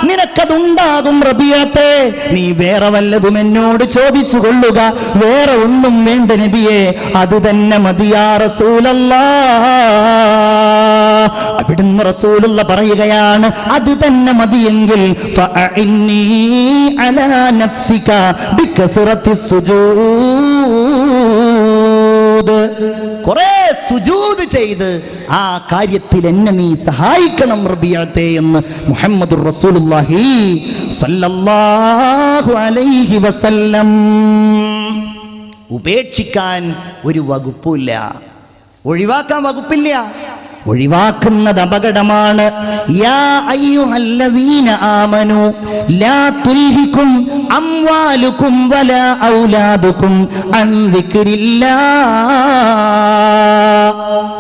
S1: നിനക്കതുണ്ടാകും റബിയത്തെ, നീ വേറെ വല്ലതും എന്നോട് ചോദിച്ചു കൊള്ളുക. വേറെ ഒന്നും വേണ്ട നബിയെ, അത് തന്നെ മതി യാ റസൂലല്ലാഹ്. അവിടുന്ന് റസൂലുള്ള പറയുകയാണ്, അത് തന്നെ മതിയെങ്കിൽ ഫഅഇന്നി അലാ നഫ്സിക ബികസറത്തി സുജൂദ്, കുറെ സുജൂദ് ചെയ്ത് ആ കാര്യത്തിൽ എന്നെ നീ സഹായിക്കണം റബീഅത്തെ എന്ന് മുഹമ്മദുർ റസൂലുള്ളാഹി സ്വല്ലല്ലാഹു അലൈഹി വസല്ലം. ഉപേക്ഷിക്കാൻ ഒരു വകുപ്പില്ല, ഒഴിവാക്കാൻ വകുപ്പില്ല. ഒഴിവാക്കുന്നത് അപകടമാണ്. യാ അയ്യുഹല്ലദീന ആമനു ലാ തുൽഹികും അംവാലുകും വലാ ഔലാദുകും അൻ ദിക്രില്ലാഹ്.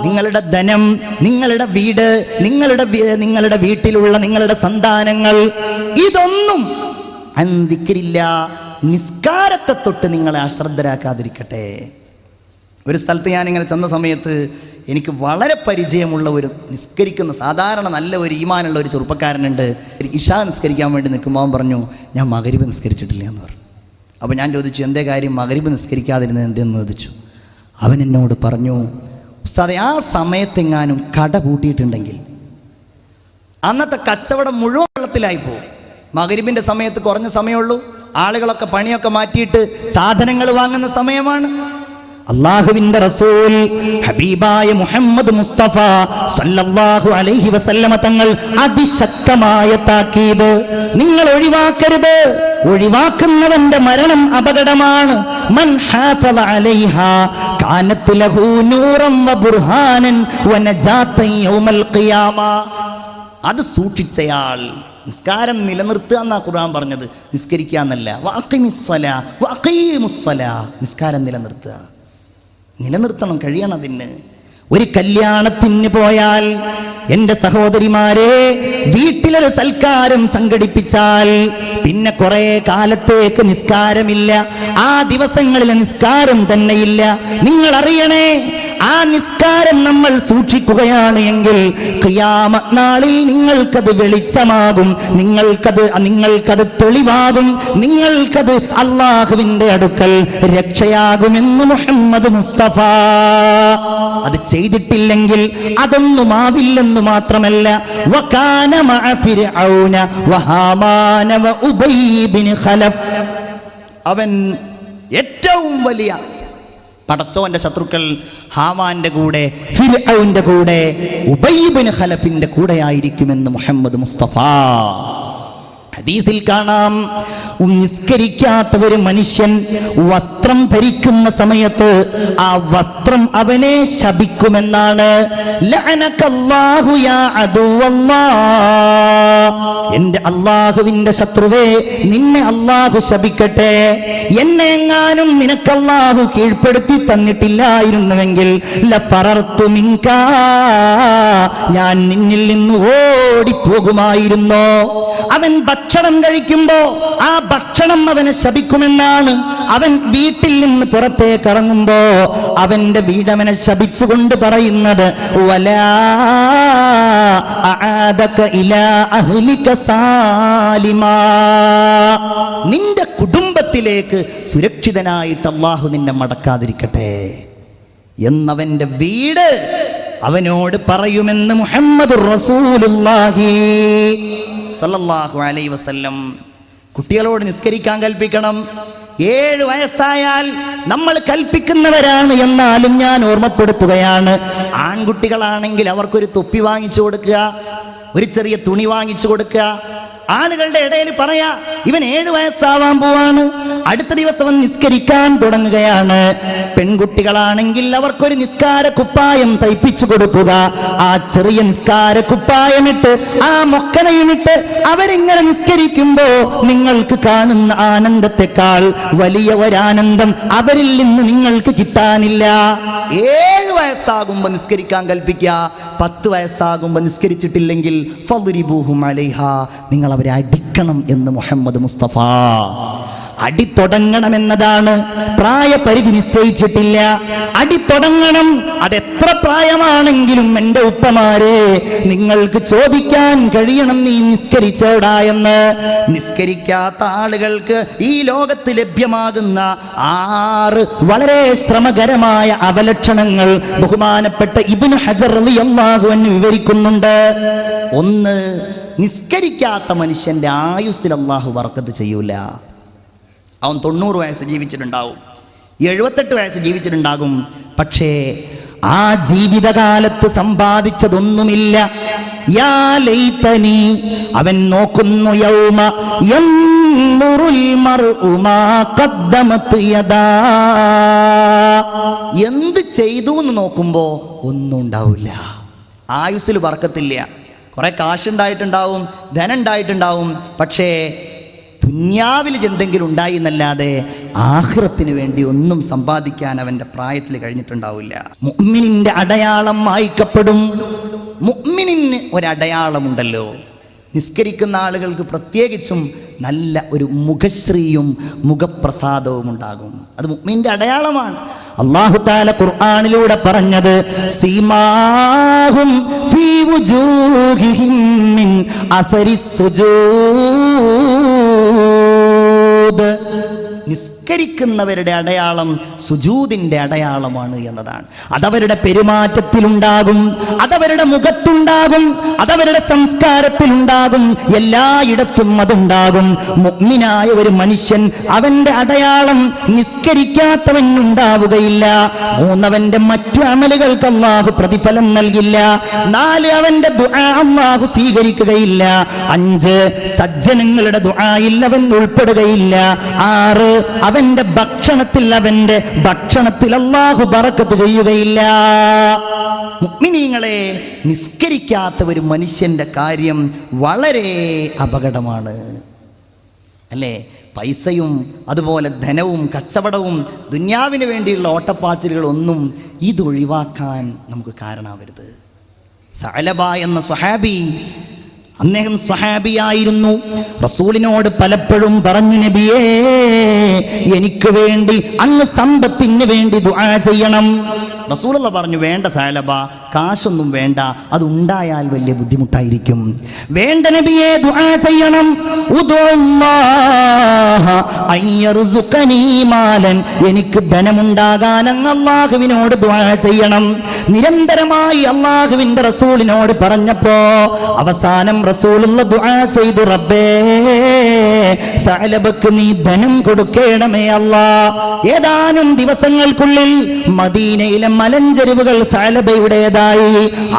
S1: നിങ്ങളുടെ ധനം, നിങ്ങളുടെ വീട്, നിങ്ങളുടെ വീട്ടിലുള്ള നിങ്ങളുടെ സന്താനങ്ങൾ, ഇതൊന്നും അൻ ദിക്രില്ലാഹ്, നിസ്കാരത്തെ തൊട്ട് നിങ്ങളെ അശ്രദ്ധരാക്കാതിരിക്കട്ടെ. ഒരു സ്ഥലത്ത് ഞാനിങ്ങനെ ചെന്ന സമയത്ത് എനിക്ക് വളരെ പരിചയമുള്ള ഒരു നിസ്കരിക്കുന്ന സാധാരണ നല്ല ഒരു ഈമാനുള്ള ഒരു ചെറുപ്പക്കാരനുണ്ട്. ഇഷാ നിസ്കരിക്കാൻ വേണ്ടി നിൽക്കുമ്പോൾ അവൻ പറഞ്ഞു, ഞാൻ മഗ്‌രിബ് നിസ്കരിച്ചിട്ടില്ല എന്ന് പറഞ്ഞു. അപ്പോൾ ഞാൻ ചോദിച്ചു, എന്തേ കാര്യം മഗ്‌രിബ് നിസ്കരിക്കാതിരുന്നത് എന്തെന്ന് ചോദിച്ചു. അവൻ എന്നോട് പറഞ്ഞു, ഉസ്താദേ ആ സമയത്തെങ്ങാനും കട പൂട്ടിയിട്ടുണ്ടെങ്കിൽ അന്നത്തെ കച്ചവടം മുഴുവൻ വെള്ളത്തിലായി പോകും. മഗ്‌രിബിൻ്റെ സമയത്ത് കുറഞ്ഞ സമയമുള്ളൂ, ആളുകളൊക്കെ പണിയൊക്കെ മാറ്റിയിട്ട് സാധനങ്ങൾ വാങ്ങുന്ന സമയമാണ്. അല്ലാഹുവിന്റെ റസൂൽ ഹബീബായ മുഹമ്മദ് മുസ്തഫ സല്ലല്ലാഹു അലൈഹി വസല്ലമ തങ്ങൾ അതിശക്തമായ താക്കീത്, നിങ്ങൾ ഒഴിവാക്കരുത്, ഒഴിവാക്കുന്നവന്റെ മരണം അപകടമാണ്. മൻ ഹാഫള അലൈഹാ കാനത് ലഹു നൂറൻ വ ബുർഹാനൻ വ നജാതൻ യൗമൽ ഖിയാമ. അത് സൂക്ഷിച്ചയാൾ നിസ്കാരം നിലനിർത്തുക എന്നാ ഖുർആൻ പറഞ്ഞത്, നിസ്കരിക്കുക എന്നല്ല. വഅഖിമിസ്സലാ വഅഖീമുസ്സലാ, നിസ്കാരം നിലനിർത്തണം, കഴിയണം. അതിന് ഒരു കല്യാണത്തിന് പോയാൽ എൻ്റെ സഹോദരിമാരെ, വീട്ടിലൊരു സൽക്കാരം സംഘടിപ്പിച്ചാൽ പിന്നെ കുറെ കാലത്തേക്ക് നിസ്കാരമില്ല. ആ ദിവസങ്ങളിൽ നിസ്കാരം തന്നെയില്ല. നിങ്ങൾ അറിയണേ, ആ നിസ്കാരം നമ്മൾ സൂക്ഷിക്കുകയാണ് എങ്കിൽ ഖിയാമത്ത് നാളിൽ നിങ്ങൾക്കത് വെളിച്ചമാകും, നിങ്ങൾക്കത് തെളിവാകും, നിങ്ങൾക്കത് അല്ലാഹുവിന്റെ അടുക്കൽ രക്ഷയാകുമെന്ന് മുഹമ്മദ് മുസ്തഫ. അത് ചെയ്തിട്ടില്ലെങ്കിൽ അതൊന്നുമാവില്ലെന്ന് മാത്രമല്ല, വകാന മഅ ഫിർഔന വഹാമാന വഉബൈ ബിൻ ഖലഫ്. അവൻ ഏറ്റവും വലിയ പടച്ചോന്റെ ശത്രുക്കൾ ഹാമാന്റെ കൂടെ, ഫിർഔന്റെ കൂടെ, ഉബയ്യ് ഇബ്നു ഖലഫിന്റെ കൂടെ ആയിരിക്കുമെന്ന് മുഹമ്മദ് മുസ്തഫ. ഹദീസിൽ കാണാം, നിസ്കരിക്കാത്ത ഒരു മനുഷ്യൻ വസ്ത്രം ധരിക്കുന്ന സമയത്ത് ആ വസ്ത്രം അവനെ ശപിക്കുമെന്നാണ്. ലഅനകല്ലാഹു യാ അദുവല്ലാഹ്, എന്റെ അല്ലാഹുവിന്റെ ശത്രുവേ, നിന്നെ അല്ലാഹു ശപിക്കട്ടെ. എന്നെ എങ്ങാനും നിനക്ക് അല്ലാഹു കീഴ്പ്പെടുത്തി തന്നിട്ടില്ലായിരുന്നുവെങ്കിൽ ലഫറർതു മിൻകാ, ഞാൻ നിന്നിൽ നിന്ന് ഓടിപ്പോകുമായിരുന്നു. അവൻ ഭക്ഷണം കഴിക്കുമ്പോ ആ ഭക്ഷണം അവനെ ശപിക്കുമെന്നാണ്. അവൻ വീട്ടിൽ നിന്ന് പുറത്തേക്ക് ഇറങ്ങുമ്പോ അവന്റെ വീടവനെ ശപിച്ചുകൊണ്ട് പറയുന്നത്, വലാ അആദക ഇലാ അഹ്ലിക സാലിമാ, നിന്റെ കുടുംബത്തിലേക്ക് സുരക്ഷിതനായിട്ട് അല്ലാഹു നിന്നെ മടക്കാതിരിക്കട്ടെ എന്നവന്റെ വീട് അവനോട് പറയുമെന്ന് മുഹമ്മദുർ റസൂലുള്ളാഹി സല്ലല്ലാഹു അലൈഹി വസല്ലം. കുട്ടികളോട് നിസ്കരിക്കാൻ കൽപ്പിക്കണം. 7 വയസ്സായാൽ നമ്മൾ കൽപ്പിക്കുന്നവരാണ്. എന്നാലും ഞാൻ ഓർമ്മപ്പെടുത്തുകയാണ്, ആൺകുട്ടികളാണെങ്കിൽ അവർക്കൊരു തൊപ്പി വാങ്ങിച്ചു കൊടുക്കുക, ഒരു ചെറിയ തുണി വാങ്ങിച്ചു കൊടുക്കുക. ആളുകളുടെ ഇടയിൽ പറയാ, ഇവൻ 7 വയസ്സാവാൻ പോവാണ്, അടുത്ത ദിവസം അവൻ നിസ്കരിക്കാൻ തുടങ്ങുകയാണ്. പെൺകുട്ടികളാണെങ്കിൽ അവർക്കൊരു നിസ്കാര കുപ്പായം തയ്പ്പിച്ചു കൊടുക്കുക. ആ ചെറിയ നിസ്കാര കുപ്പായമിട്ട്, ആ മൊക്കനയുമിട്ട് അവരിങ്ങനെ നിസ്കരിക്കുമ്പോ നിങ്ങൾക്ക് കാണുന്ന ആനന്ദത്തെക്കാൾ വലിയ ഒരാനന്ദം അവരിൽ നിന്ന് നിങ്ങൾക്ക് കിട്ടാനില്ല. 7 വയസ്സാകുമ്പോ നിസ്കരിക്കാൻ കൽപ്പിക്കുക. 10 വയസ്സാകുമ്പോ നിസ്കരിച്ചിട്ടില്ലെങ്കിൽ ഫദ്രിബൂഹും അലൈഹാ, നിങ്ങൾ അവരെ അടിക്കണം എന്ന് മുഹമ്മദ് മുസ്തഫ. അടി തുടങ്ങണമെന്നതാണ്, പ്രായപരിധി നിശ്ചയിച്ചിട്ടില്ല. അടി തുടങ്ങണം. അതെത്ര പ്രായമാണെങ്കിലും എൻ്റെ ഉപ്പമാരെ, നിങ്ങൾക്ക് ചോദിക്കാൻ കഴിയണം, നീ നിസ്കരിച്ചോടാ എന്ന്. നിസ്കരിക്കാത്ത ആളുകൾക്ക് ഈ ലോകത്ത് ലഭ്യമാകുന്ന 6 വളരെ ശ്രമകരമായ അവലക്ഷണങ്ങൾ ബഹുമാനപ്പെട്ട ഇബ്നു ഹജർ റളിയല്ലാഹു അൻഹു വിവരിക്കുന്നുണ്ട്. 1, നിസ്കരിക്കാത്ത മനുഷ്യന്റെ ആയുസ്സിൽ അല്ലാഹു ബർക്കത്ത് ചെയ്യൂല. അവൻ 90 വയസ്സ് ജീവിച്ചിട്ടുണ്ടാവും, 78 വയസ്സ് ജീവിച്ചിട്ടുണ്ടാകും. പക്ഷേ ആ ജീവിതകാലത്ത് സമ്പാദിച്ചതൊന്നുമില്ല. യാ ലൈതനി, അവൻ നോക്കുന്നു, യൗമ യൻദുറുൽ മർഉ മാ ഖദ്ദമത് യദാ, എന്ത് ചെയ്തു എന്ന് നോക്കുമ്പോ ഒന്നും ഉണ്ടാവില്ല. ആയുസ്സിൽ ബർക്കത്തില്ല. കുറെ കാശുണ്ടായിട്ടുണ്ടാവും, ധനം ഉണ്ടായിട്ടുണ്ടാവും, പക്ഷേ ദുന്യാവിൽ എന്തെങ്കിലും ഉണ്ടായി എന്നല്ലാതെ ആഖിറത്തിന് വേണ്ടി ഒന്നും സമ്പാദിക്കാൻ അവന്റെ പ്രായത്തിൽ കഴിഞ്ഞിട്ടുണ്ടാവില്ല. മുഅ്മിനിന്റെ അടയാളം മായ്ക്കപ്പെടും. മുഅ്മിനിന് ഒരടയാളമുണ്ടല്ലോ. നിസ്കരിക്കുന്ന ആളുകൾക്ക് പ്രത്യേകിച്ചും നല്ല ഒരു മുഖശ്രീയും മുഖപ്രസാദവും ഉണ്ടാകും. അത് മുഅ്മിന്റെ അടയാളമാണ്. അല്ലാഹു തആല ഖുർആനിലൂടെ പറഞ്ഞത്, സീമാഹും ഫീ വുജൂഹിഹിം മിൻ അസരിസ് സുജൂദ്, നിസ്കരിക്കുന്നവരുടെ അടയാളം സുജൂദിന്റെ അടയാളമാണ് എന്നതാണ്. അതവരുടെ പെരുമാറ്റത്തിലുണ്ടാകും, അതവരുടെ മുഖത്തുണ്ടാകും, അതവരുടെ സംസ്കാരത്തിലുണ്ടാകും, എല്ലായിടത്തും അതുണ്ടാകും. മുഅ്മിനായ ഒരു മനുഷ്യൻ, അവന്റെ അടയാളം നിസ്കരിക്കാത്തവൻ ഉണ്ടാവുകയില്ല. 3, അവന്റെ മറ്റു അമലുകൾക്ക് അല്ലാഹു പ്രതിഫലം നൽകില്ല. 4, അവന്റെ ദുആ അല്ലാഹു സ്വീകരിക്കുകയില്ല. 5, സജ്ജനങ്ങളുടെ ദുആയിൽ അവൻ ഉൾപ്പെടുകയില്ല. 6, അവന്റെ ഭക്ഷണത്തിൽ അല്ലാഹു ബറക്കത്ത് ചെയ്യുകയില്ല. മുഅ്മിനീങ്ങളെ, നിസ്കരിക്കാത്ത ഒരു മനുഷ്യന്റെ കാര്യം വളരെ അപകടമാണ്, അല്ലേ? പൈസയും അതുപോലെ ധനവും കച്ചവടവും ദുന്യാവിന് വേണ്ടിയുള്ള ഓട്ടപ്പാച്ചിലുകളൊന്നും ഇതൊഴിവാക്കാൻ നമുക്ക് കാരണമാവരുത്. സഅലബ എന്ന സ്വഹാബി, അദ്ദേഹം സ്വഹാബിയായിരുന്നു. റസൂലിനോട് പലപ്പോഴും പറഞ്ഞു, നബിയേ, എനിക്ക് വേണ്ടി അങ്ങ് സമ്പത്തിന് വേണ്ടി ദുആ ചെയ്യണം. റസൂലുള്ള പറഞ്ഞു, വേണ്ട സഅലബ, കാശൊന്നും വേണ്ട, അതുണ്ടായാൽ വലിയ ബുദ്ധിമുട്ടായിരിക്കും. വേണ്ട നബിയേ, ദുആ ചെയ്യണം. ഉദുല്ലാഹ അയ്യർസുഖനി മാലൻ, എനിക്ക് ധനമുണ്ടാകാൻ അങ്ങ് അല്ലാഹുവിനോട് ദുആ ചെയ്യണം. നിരന്തരമായി അല്ലാഹുവിന്റെ റസൂലിനോട് പറഞ്ഞപ്പോ അവസാനം റസൂലുള്ള ദുആ ചെയ്തു, റബ്ബേ സഅലബക്ക് നീ ധനം കൊടുക്കണമേ അല്ലാ. ഏതാനും ദിവസങ്ങൾക്കുള്ളിൽ മദീനയിലെ മലഞ്ചെരുവുകൾ സഅലബയുടേതായി.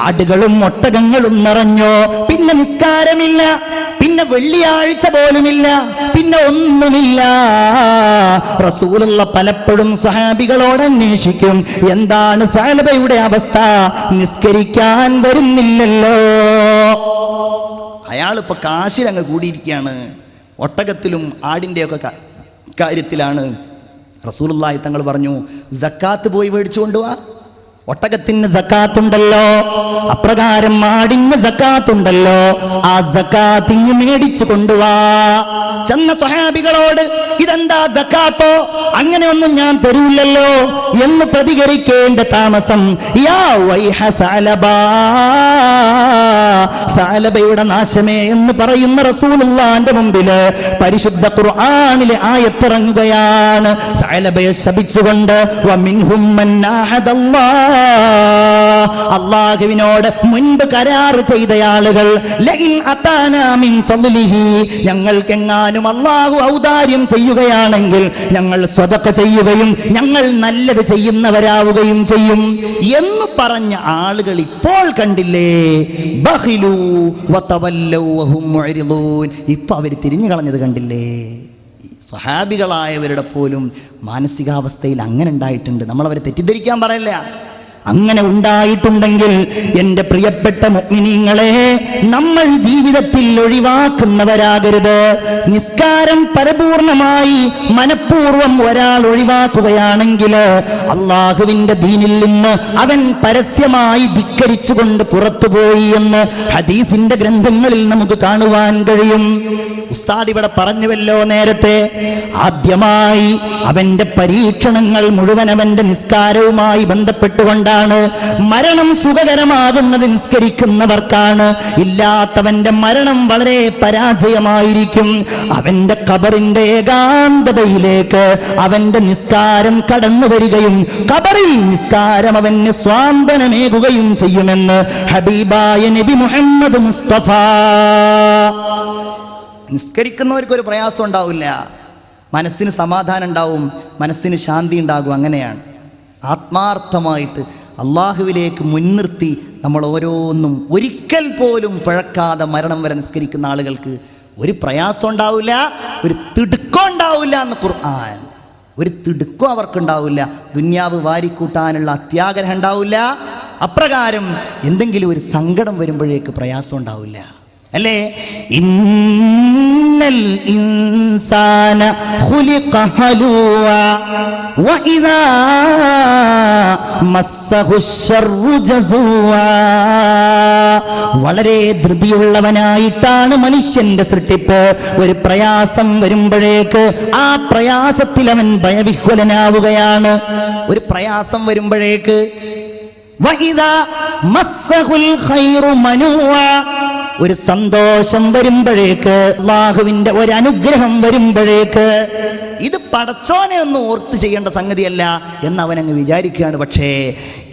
S1: ആടുകളും ഒട്ടകങ്ങളും നിറഞ്ഞു. പിന്നെ നിസ്കാരമില്ല, പിന്നെ വെള്ളിയാഴ്ച പോലുമില്ല, പിന്നെ ഒന്നുമില്ല. റസൂലുള്ള പലപ്പോഴും സ്വഹാബികളോട് അന്വേഷിക്കും, എന്താണ് സഅലബയുടെ അവസ്ഥ, നിസ്കരിക്കാൻ വരുന്നില്ലല്ലോ. അയാളിപ്പോ കാശിലങ്ങ് കൂടിയിരിക്കുകയാണ്, ഒട്ടകത്തിലും ആടിൻ്റെയൊക്കെ കാര്യത്തിലാണ്. റസൂലുള്ളാഹി തങ്ങൾ പറഞ്ഞു, സക്കാത്ത് പോയി മേടിച്ചു കൊണ്ടുവാ. ഒട്ടകത്തിന് സക്കാത്തുണ്ടല്ലോ, അപ്രകാരം ആടിന് സക്കാത്തുണ്ടല്ലോ, ആ സക്കാത്ത് ഇങ്ങ് മേടിച്ചു കൊണ്ടുവാ. ചെന്ന സ്വഹാബികളോട് ഇതെന്താ സക്കാത്തോ, അങ്ങനെയൊന്നും ഞാൻ തരൂല്ലല്ലോ എന്ന് പ്രതികരിക്കേണ്ട താമസം. യാ വൈഹ സഅലബാ, സഅലബയുടെ നാശമേ എന്ന് പറയുന്ന റസൂലുള്ളാഹിന്റെ മുമ്പില് പരിശുദ്ധ ഖുർആനിലെ ആയത്തിറങ്ങുകയാണ്, സഅലബയെ ശപിച്ചുകൊണ്ട്. വമിൻഹും മൻ ആഹദല്ലാഹ്, അല്ലാഹുവിനോട് മുൻപ് കരാർ ചെയ്ത ആളുകൾ, ലഇൻ അതാനാ മിൻ ഫളിഹി, ഞങ്ങൾക്കെങ്ങാനും അല്ലാഹു ഔദാര്യം ചെയ്യുകയാണെങ്കിൽ ഞങ്ങൾ സ്വതക്ക ചെയ്യുകയും ഞങ്ങൾ നല്ലത് ചെയ്യുന്നവരാവുകയും ചെയ്യും എന്ന് പറഞ്ഞ ആളുകൾ ഇപ്പോൾ കണ്ടില്ലേ, ബഖിലു വതവല്ലൂ വഹും മുഅ്രിദൂൻ, ഇപ്പൊ അവർ തിരിഞ്ഞു കളഞ്ഞത് കണ്ടില്ലേ. സ്വഹാബികളായവരുടെ പോലും മാനസികാവസ്ഥയിൽ അങ്ങനെ ഉണ്ടായിട്ടുണ്ട്. നമ്മളവരെ തെറ്റിദ്ധരിക്കാൻ പറയില്ല. അങ്ങനെ ഉണ്ടായിട്ടുണ്ടെങ്കിൽ എൻ്റെ പ്രിയപ്പെട്ട മുഅ്മിനീങ്ങളെ, നമ്മൾ ജീവിതത്തിൽ ഒഴിവാക്കുന്നവരാകരുത്. നിസ്കാരം പരിപൂർണമായി മനഃപൂർവ്വം ഒരാൾ ഒഴിവാക്കുകയാണെങ്കിൽ അള്ളാഹുവിൻ്റെ ദീനിൽ നിന്ന് അവൻ പരസ്യമായി ധിക്കരിച്ചുകൊണ്ട് പുറത്തുപോയി എന്ന് ഹദീസിന്റെ ഗ്രന്ഥങ്ങളിൽ നമുക്ക് കാണുവാൻ കഴിയും. ഉസ്താദ് ഇവിടെ പറഞ്ഞുവല്ലോ നേരത്തെ, ആദ്യമായി അവന്റെ പരീക്ഷണങ്ങൾ മുഴുവൻ അവന്റെ നിസ്കാരവുമായി ബന്ധപ്പെട്ടുകൊണ്ടാണ്. മരണം സുഖകരമാകുന്നത് നിസ്കരിക്കുന്നവർക്കാണ്, ഇല്ലാത്തവന്റെ മരണം വളരെ പരാജയമായിരിക്കും. അവന്റെ ഖബറിന്റെ ഏകാന്തതയിലേക്ക് അവന്റെ നിസ്കാരം കടന്നു വരികയും ഖബറിൽ നിസ്കാരം അവന് സ്വാന്തനമേകുകയും ചെയ്യുമെന്ന് ഹബീബായ നബി മുഹമ്മദ് മുസ്തഫ. നിസ്കരിക്കുന്നവർക്കൊരു പ്രയാസം ഉണ്ടാവില്ല, മനസ്സിന് സമാധാനം ഉണ്ടാവും, മനസ്സിന് ശാന്തി ഉണ്ടാകും. അങ്ങനെയാണ് ആത്മാർത്ഥമായിട്ട് അള്ളാഹുവിലേക്ക് മുൻനിർത്തി നമ്മൾ ഓരോന്നും ഒരിക്കൽ പോലും പിഴക്കാതെ മരണം വരെ നിസ്കരിക്കുന്ന ആളുകൾക്ക് ഒരു പ്രയാസം ഉണ്ടാവില്ല, ഒരു തിടുക്കം ഉണ്ടാവില്ല എന്ന് ഖുർആൻ. ഒരു തിടുക്കം അവർക്കുണ്ടാവില്ല, ദുന്യാവ് വാരിക്കൂട്ടാനുള്ള അത്യാഗ്രഹം ഉണ്ടാവില്ല. അപ്രകാരം എന്തെങ്കിലും ഒരു സങ്കടം വരുമ്പോഴേക്ക് പ്രയാസം ഉണ്ടാവില്ല, അല്ലേ? ഇന്നൽ ഇൻസാന ഖുലിഖ ഹലൂവ വഇദാ മസ്സഹു ശർറു ജസൂവ. വളരെ ധൃതിയുള്ളവനായിട്ടാണ് മനുഷ്യന്റെ സൃഷ്ടിപ്പ്. ഒരു പ്രയാസം വരുമ്പോഴേക്ക് ആ പ്രയാസത്തിൽ അവൻ ഭയവിഹ്വലനാവുകയാണ്. ഒരു പ്രയാസം വരുമ്പോഴേക്ക് വഇദാ മസ്സഹുൽ ഖൈറു മനൂവ, ഒരു സന്തോഷം വരുമ്പോഴേക്ക്, അല്ലാഹുവിന്റെ ഒരു അനുഗ്രഹം വരുമ്പോഴേക്ക് ഇത് പടച്ചോനെ ഒന്ന് ഓർത്ത് ചെയ്യേണ്ട സംഗതിയല്ല എന്ന് അവനങ്ങ് വിചാരിക്കുകയാണ്. പക്ഷേ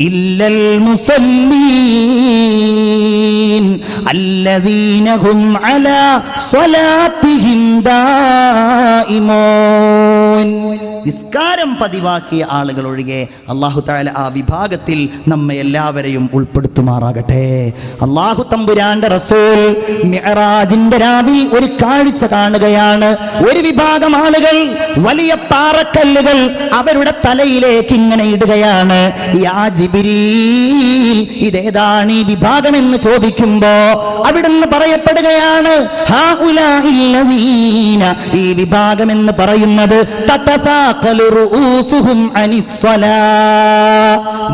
S1: ഇല്ലൽ മുസല്ലീൻ അല്ലദീന ഹും അലാ സ്വലാത്തിഹിം ദായിമൂൻ, നിസ്കാരം പതിവാക്കിയ ആളുകൾ ഒഴികെ അല്ലാഹു തആല ആ വിഭാഗത്തിൽ നമ്മെ എല്ലാവരെയും ഉൾപ്പെടുത്തുമാറാകട്ടെ. അല്ലാഹു തമ്പുരാന്റെ റസൂൽ മിഅ്റാജിന്റെ രാവിൽ ഒരു കാഴ്ച കാണുകയാണ്. ഒരു വിഭാഗം ആളുകൾ വലിയ പാറക്കല്ലുകൾ അവരുടെ തലയിലേക്ക് ഇങ്ങനെ ഇടുകയാണ്. യാ ജിബ്രീൽ, ഇതേതാണ് ഈ വിഭാഗം എന്ന് ചോദിക്കുമ്പോ അവിടുന്ന് പറയപ്പെടുകയാണ്, ഹാഉലാഇല്ലദീന, ഈ വിഭാഗം എന്ന് പറയുന്നത്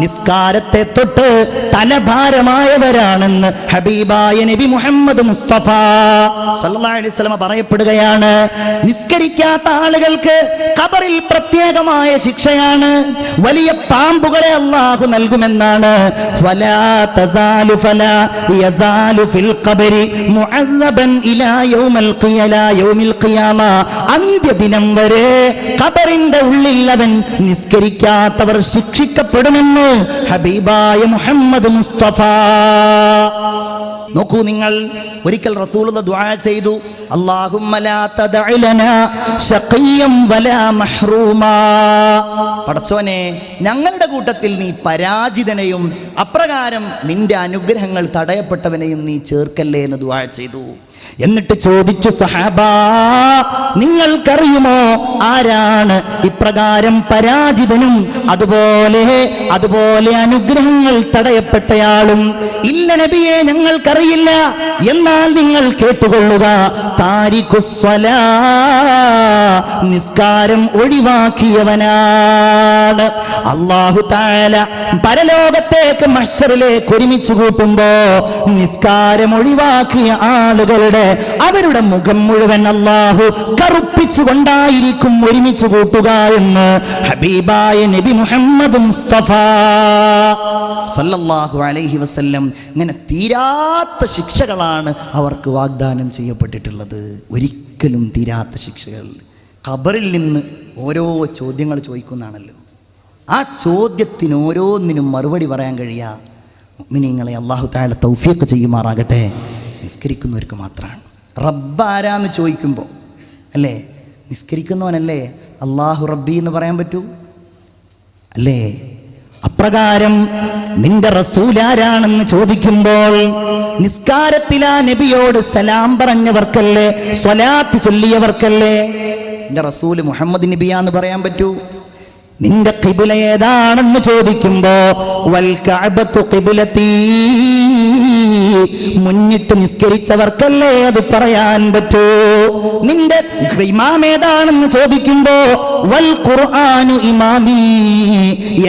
S1: നിസ്കാരത്തെ തൊട്ട് തലഭാരമായവരാണെന്ന് ഹബീബായ നബി മുഹമ്മദ് മുസ്തഫ സല്ലല്ലാഹു അലൈഹി വസല്ലം പറയപ്പെടുകയാണ്. നിസ്കരിക്കാത്ത ആളുകൾക്ക് ഖബറിൽ പ്രത്യേകമായ ശിക്ഷയാണ്. വലിയ പാമ്പുകളെ അല്ലാഹു നൽകുമെന്നാണ്. ഫലാ തസാലു ഫലാ യസാലു ഫിൽ ഖബരി മുഅസ്സബൻ ഇലാ യൗമിൽ ഖിയാമ, അന്ത്യദിനം വരെ ഖബറിന്റെ ഉള്ളിൽ അവൻ നിസ്കരിക്കാത്തവർ ശിക്ഷിക്കപ്പെടുമെന്ന് ഹബീബായ മുഹമ്മദ് മുസ്തഫ. നോക്കൂ നിങ്ങൾ, ഒരിക്കൽ റസൂലുള്ളാഹി ദുആ ചെയ്തു, അല്ലാഹുമ്മ ലാ തദഇ ലനാ ശഖിയ്യം വലാ മഹ്റൂമാ. പടച്ചോനെ, ഞങ്ങളുടെ കൂട്ടത്തിൽ നീ പരാജിതനെയും അപ്രകാരം നിന്റെ അനുഗ്രഹങ്ങൾ തടയപ്പെട്ടവനെയും നീ ചേർക്കല്ലേ എന്ന് ദുആ ചെയ്തു. എന്നിട്ട് ചോദിച്ചു, സഹാബാ, നിങ്ങൾക്കറിയുമോ ആരാണ് ഇപ്രകാരം പരാജിതനും അതുപോലെ അനുഗ്രഹങ്ങൾ തടയപ്പെട്ടയാളും? ഇല്ല നബിയെ, ഞങ്ങൾക്കറിയില്ല. എന്നാൽ നിങ്ങൾ കേട്ടുകൊള്ളുക, താരിഖുസ്സലാ, നിസ്കാരം ഒഴിവാക്കിയവനാണ്. അല്ലാഹു തആല പരലോകത്തേക്ക് മഹ്ശറിലേക്ക് ഒരുമിച്ച് കൂട്ടുമ്പോ നിസ്കാരം ഒഴിവാക്കിയ ആളുകളുടെ അവരുടെ മുഖം മുഴുവൻ അല്ലാഹു കറുപ്പിച്ചുകൊണ്ടായിരിക്കും ഒരുമിച്ച് കൂട്ടുക എന്ന് ഹബീബായ നബി മുഹമ്മദ് മുസ്തഫ സല്ലല്ലാഹു അലൈഹി വസല്ലം. ഇങ്ങനെ തീരാത്ത ശിക്ഷകളാണ് അവർക്ക് വാഗ്ദാനം ചെയ്യപ്പെട്ടിട്ടുള്ളത്. ഒരിക്കലും തീരാത്ത ശിക്ഷകൾ. ഖബറിൽ നിന്ന് ഓരോ ചോദ്യങ്ങൾ ചോദിക്കുന്നതാണല്ലോ. ആ ചോദ്യത്തിന് ഓരോന്നിനും മറുപടി പറയാൻ കഴിയുക മുഅ്മിനീങ്ങളെ അല്ലാഹു തആല തൗഫീഖ് ചെയ്യുമാറാകട്ടെ. നിസ്കരിക്കുന്നവർക്ക് മാത്രമാണ്. റബ്ബ് ആരാന്ന് ചോദിക്കുമ്പോൾ അല്ലേ, നിസ്കരിക്കുന്നവനല്ലേ അല്ലാഹു റബ്ബി എന്ന് പറയാൻ പറ്റൂ? അല്ലേ? അപ്രകാരം നിന്റെ റസൂൽ ആരാണെന്ന് ചോദിക്കുമ്പോൾ നിസ്കാരത്തിലാ നബിയോട് സലാം പറഞ്ഞവർക്കല്ലേ, സ്വലാത്ത് ചൊല്ലിയവർക്കല്ലേ നിന്റെ റസൂൽ മുഹമ്മദ് നബിയാന്ന് പറയാൻ പറ്റൂ? നിന്റെ ഖിബ്ല ഏതാണെന്ന് ചോദിക്കുമ്പോ വൽ കഅബത്തു ഖിബ്ലതീ, മുന്നിട്ട് നിസ്കരിച്ചവർക്കല്ലേ അത് പറയാൻ പറ്റൂ? നിന്റെ ഇമാം ഏതാണെന്ന് ചോദിക്കുമ്പോ വൽ ഖുർആനു ഇമാമി,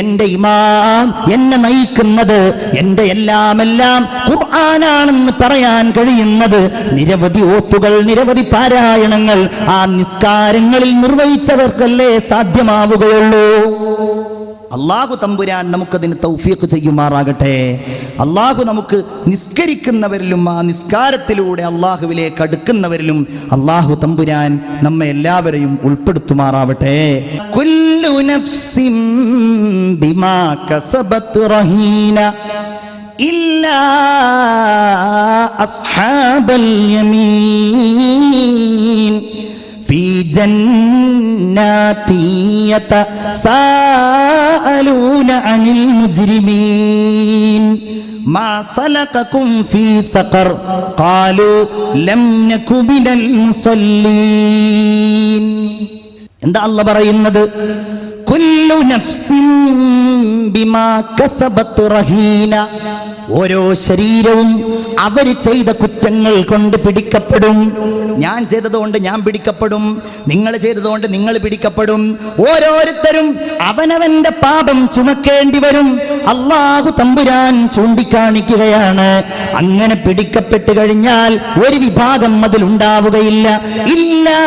S1: എന്റെ ഇമാം, എന്നെ നയിക്കുന്നത്, എന്റെ എല്ലാം ഖുർആനാണെന്ന് പറയാൻ കഴിയുന്നത് നിരവധി ഓത്തുകൾ, നിരവധി പാരായണങ്ങൾ ആ നിസ്കാരങ്ങളിൽ നിർവഹിച്ചവർക്കല്ലേ സാധ്യമാവുകയുള്ളൂ. അല്ലാഹു തമ്പുരാൻ നമുക്കതിന് തൗഫീഖ് ചെയ്യുമാറാകട്ടെ. അല്ലാഹു നമുക്ക് നിസ്കരിക്കുന്നവരിലും ആ നിസ്കാരത്തിലൂടെ അല്ലാഹുവിലേക്ക് അടുക്കുന്നവരിലും അല്ലാഹു തമ്പുരാൻ നമ്മെ എല്ലാവരെയും ഉൾപ്പെടുത്തുമാറാവട്ടെ. കുല്ലു നഫ്സിൻ ബിമാ കസബത് റഹീന ഇല്ലാ അസ്ഹാബൽ യമീൻ ഫീ ജന്നാതി യതസാഅലൂന അനിൽ മുജ്രിമീൻ മാ സലകകും ഫീ സഖർ ഖാലൂ ലം നകു മിനൽ മുസല്ലീൻ. എന്താ അല്ലാഹ് പറയുന്നത്? കുല്ലു നഫ്സിൻ ബിമാ കസബത് റഹീന, ഓരോ ശരീരവും അവർ ചെയ്ത കുറ്റങ്ങൾ കൊണ്ട് പിടിക്കപ്പെടും. ഞാൻ ചെയ്തതുകൊണ്ട് ഞാൻ പിടിക്കപ്പെടും, നിങ്ങൾ ചെയ്തതുകൊണ്ട് നിങ്ങൾ പിടിക്കപ്പെടും. ഓരോരുത്തരും അവനവന്റെ പാപം ചുമക്കേണ്ടി വരും. അല്ലാഹു തമ്പുരാൻ ചൂണ്ടിക്കാണിക്കുകയാണ്, അങ്ങനെ പിടിക്കപ്പെട്ട് കഴിഞ്ഞാൽ ഒരു വിഭാഗം അതിലുണ്ടാവുകയില്ല. ഇല്ലാ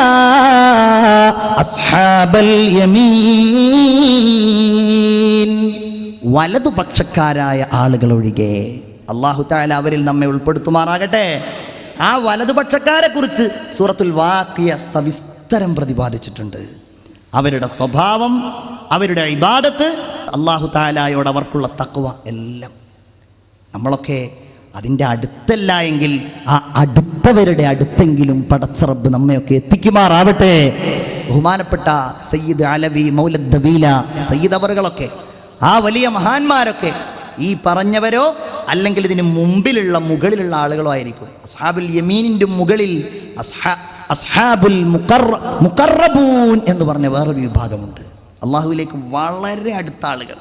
S1: അസ്ഹാബൽ യമീൻ, വലതുപക്ഷക്കാരായ ആളുകൾ ഒഴികെ. അല്ലാഹു തആല അവരിൽ നമ്മെ ഉൾപ്പെടുത്തുമാറാകട്ടെ. ആ വലതുപക്ഷക്കാരെ കുറിച്ച് സൂറത്തുൽ വാഖിയ സവിസ്തരം പ്രതിപാദിച്ചിട്ടുണ്ട്. അവരുടെ സ്വഭാവം, അവരുടെ ഇബാദത്ത്, അല്ലാഹു തആലയോട് അവർക്കുള്ള തഖ്വ എല്ലാം. നമ്മളൊക്കെ അതിൻ്റെ അടുത്തല്ല എങ്കിൽ ആ അടുത്തവരുടെ അടുത്തെങ്കിലും പടച്ച റബ്ബ് നമ്മയൊക്കെ എത്തിക്കുമാറാവട്ടെ. ബഹുമാനപ്പെട്ട സയ്യിദ് അലവി മൗലദ് ദവീല സയ്യിദ് അവറുകളൊക്കെ, ആ വലിയ മഹാന്മാരൊക്കെ ഈ പറഞ്ഞവരോ അല്ലെങ്കിൽ ഇതിന് മുകളിലുള്ള ആളുകളോ ആയിരിക്കും. അസ്ഹാബുൽ യമീനിൻ്റെ മുകളിൽ അസ്ഹാബുൽ മുഖറബൂൻ എന്ന് പറഞ്ഞ വേറൊരു വിഭാഗമുണ്ട്. അള്ളാഹുവിലേക്ക് വളരെ അടുത്ത ആളുകൾ,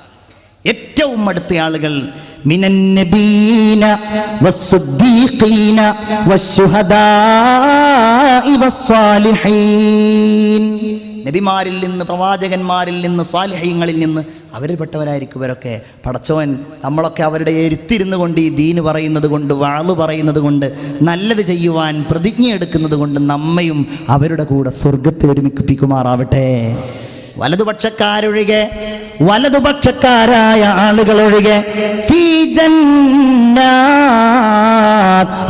S1: ഏറ്റവും അടുത്ത ആളുകൾ. മിനൻ നബീന വസ്സുദ്ദീഖീന വശുഹദാഇ വസ്സാലിഹീൻ, നബിമാരിൽ നിന്ന്, പ്രവാചകന്മാരിൽ നിന്ന്, സ്വാലിഹീങ്ങളിൽ നിന്ന് അവരിൽപ്പെട്ടവരായിരിക്കും ഇവരൊക്കെ. പടച്ചോൻ നമ്മളൊക്കെ അവരുടെ എരുത്തിരുന്നു കൊണ്ട് ഈ ദീന് പറയുന്നത് കൊണ്ട്, വാള് പറയുന്നത് കൊണ്ട്, നല്ലത് ചെയ്യുവാൻ പ്രതിജ്ഞ എടുക്കുന്നത് കൊണ്ട് നമ്മയും അവരുടെ കൂടെ സ്വർഗത്തിൽ ഒരുമിപ്പിക്കുമാറാവട്ടെ. വലതുപക്ഷക്കാരൊഴികെ, വലതുപക്ഷക്കാരായ ആളുകളൊഴികെ ഫീ ജന്നാത്ത്,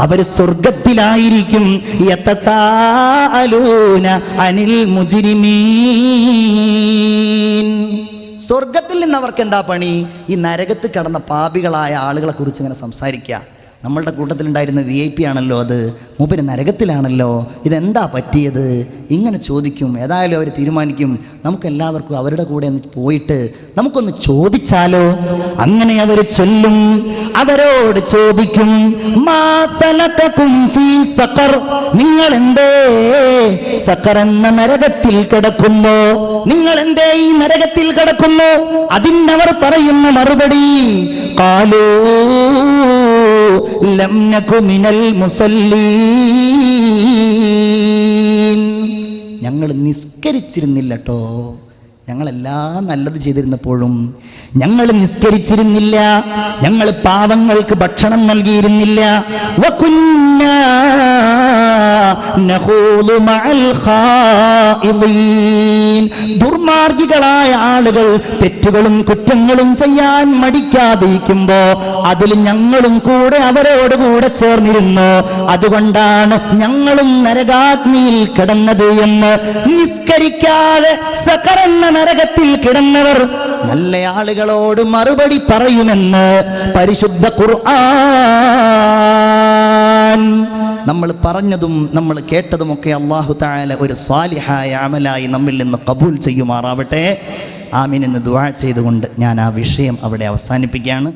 S1: അവര് സ്വർഗത്തിലായിരിക്കും. യതസാഅലൂന അനിൽ മുജ്രിമീൻ, സ്വർഗത്തിൽ നിന്ന് അവർക്ക് എന്താ പണി? ഈ നരകത്ത് കിടന്ന പാപികളായ ആളുകളെ കുറിച്ച് ഇങ്ങനെ സംസാരിക്കുക. നമ്മളുടെ കൂട്ടത്തിലുണ്ടായിരുന്ന VIP ആണല്ലോ അത്, മൂപ്പര് നരകത്തിലാണല്ലോ, ഇതെന്താ പറ്റിയത്? ഇങ്ങനെ ചോദിക്കും. ഏതായാലും അവർ തീരുമാനിക്കും നമുക്കെല്ലാവർക്കും അവരുടെ കൂടെ ഒന്ന് പോയിട്ട് നമുക്കൊന്ന് ചോദിച്ചാലോ. അങ്ങനെ അവർ ചൊല്ലും, അവരോട് ചോദിക്കും, മാ സലകകും ഫീ സഖർ, നിങ്ങൾ എന്തേ സഖർ എന്ന നരകത്തിൽ കിടക്കുന്നു? നിങ്ങൾ എന്തേ ഈ നരകത്തിൽ കിടക്കുന്നു? അതിനവർ പറയുന്ന മറുപടി, ഖാലൂ ലം നകു മിനൽ മുസല്ലീൻ, ഞങ്ങൾ നിസ്കരിച്ചിരുന്നില്ലട്ടോ. ഞങ്ങളെല്ലാം നല്ലത് ചെയ്തിരുന്നപ്പോഴും ഞങ്ങൾ നിസ്കരിച്ചിരുന്നില്ല, ഞങ്ങൾ പാവങ്ങൾക്ക് ഭക്ഷണം നൽകിയിരുന്നില്ല. വകുന്നാ നഖൂദു മഅൽ ഖായിദീൻ, ദുർമാർഗികളായ ആളുകൾ തെറ്റുകളും കുറ്റങ്ങളും ചെയ്യാൻ മടിക്കാതിരിക്കുമ്പോ അതിൽ ഞങ്ങളും കൂടെ അവരോട് കൂടെ ചേർന്നിരുന്നു. അതുകൊണ്ടാണ് ഞങ്ങളും നരകാഗ്നിയിൽ കിടന്നത് എന്ന് നിസ്കരിക്കാതെ സഖർ എന്ന നരകത്തിൽ കിടന്നവർ നല്ല ആളുകളോട് മറുപടി പറയുമെന്ന് പരിശുദ്ധ ഖുർആൻ. നമ്മൾ പറഞ്ഞതും നമ്മൾ കേട്ടതുമൊക്കെ അല്ലാഹു തആല ഒരു സാലിഹായ അമലായി നമ്മിൽ നിന്ന് ഖബൂൽ ചെയ്യുമാറാവട്ടെ. ആമീൻ എന്ന് ദുആ ചെയ്തുകൊണ്ട് ഞാൻ ആ വിഷയം അവിടെ അവസാനിപ്പിക്കുകയാണ്.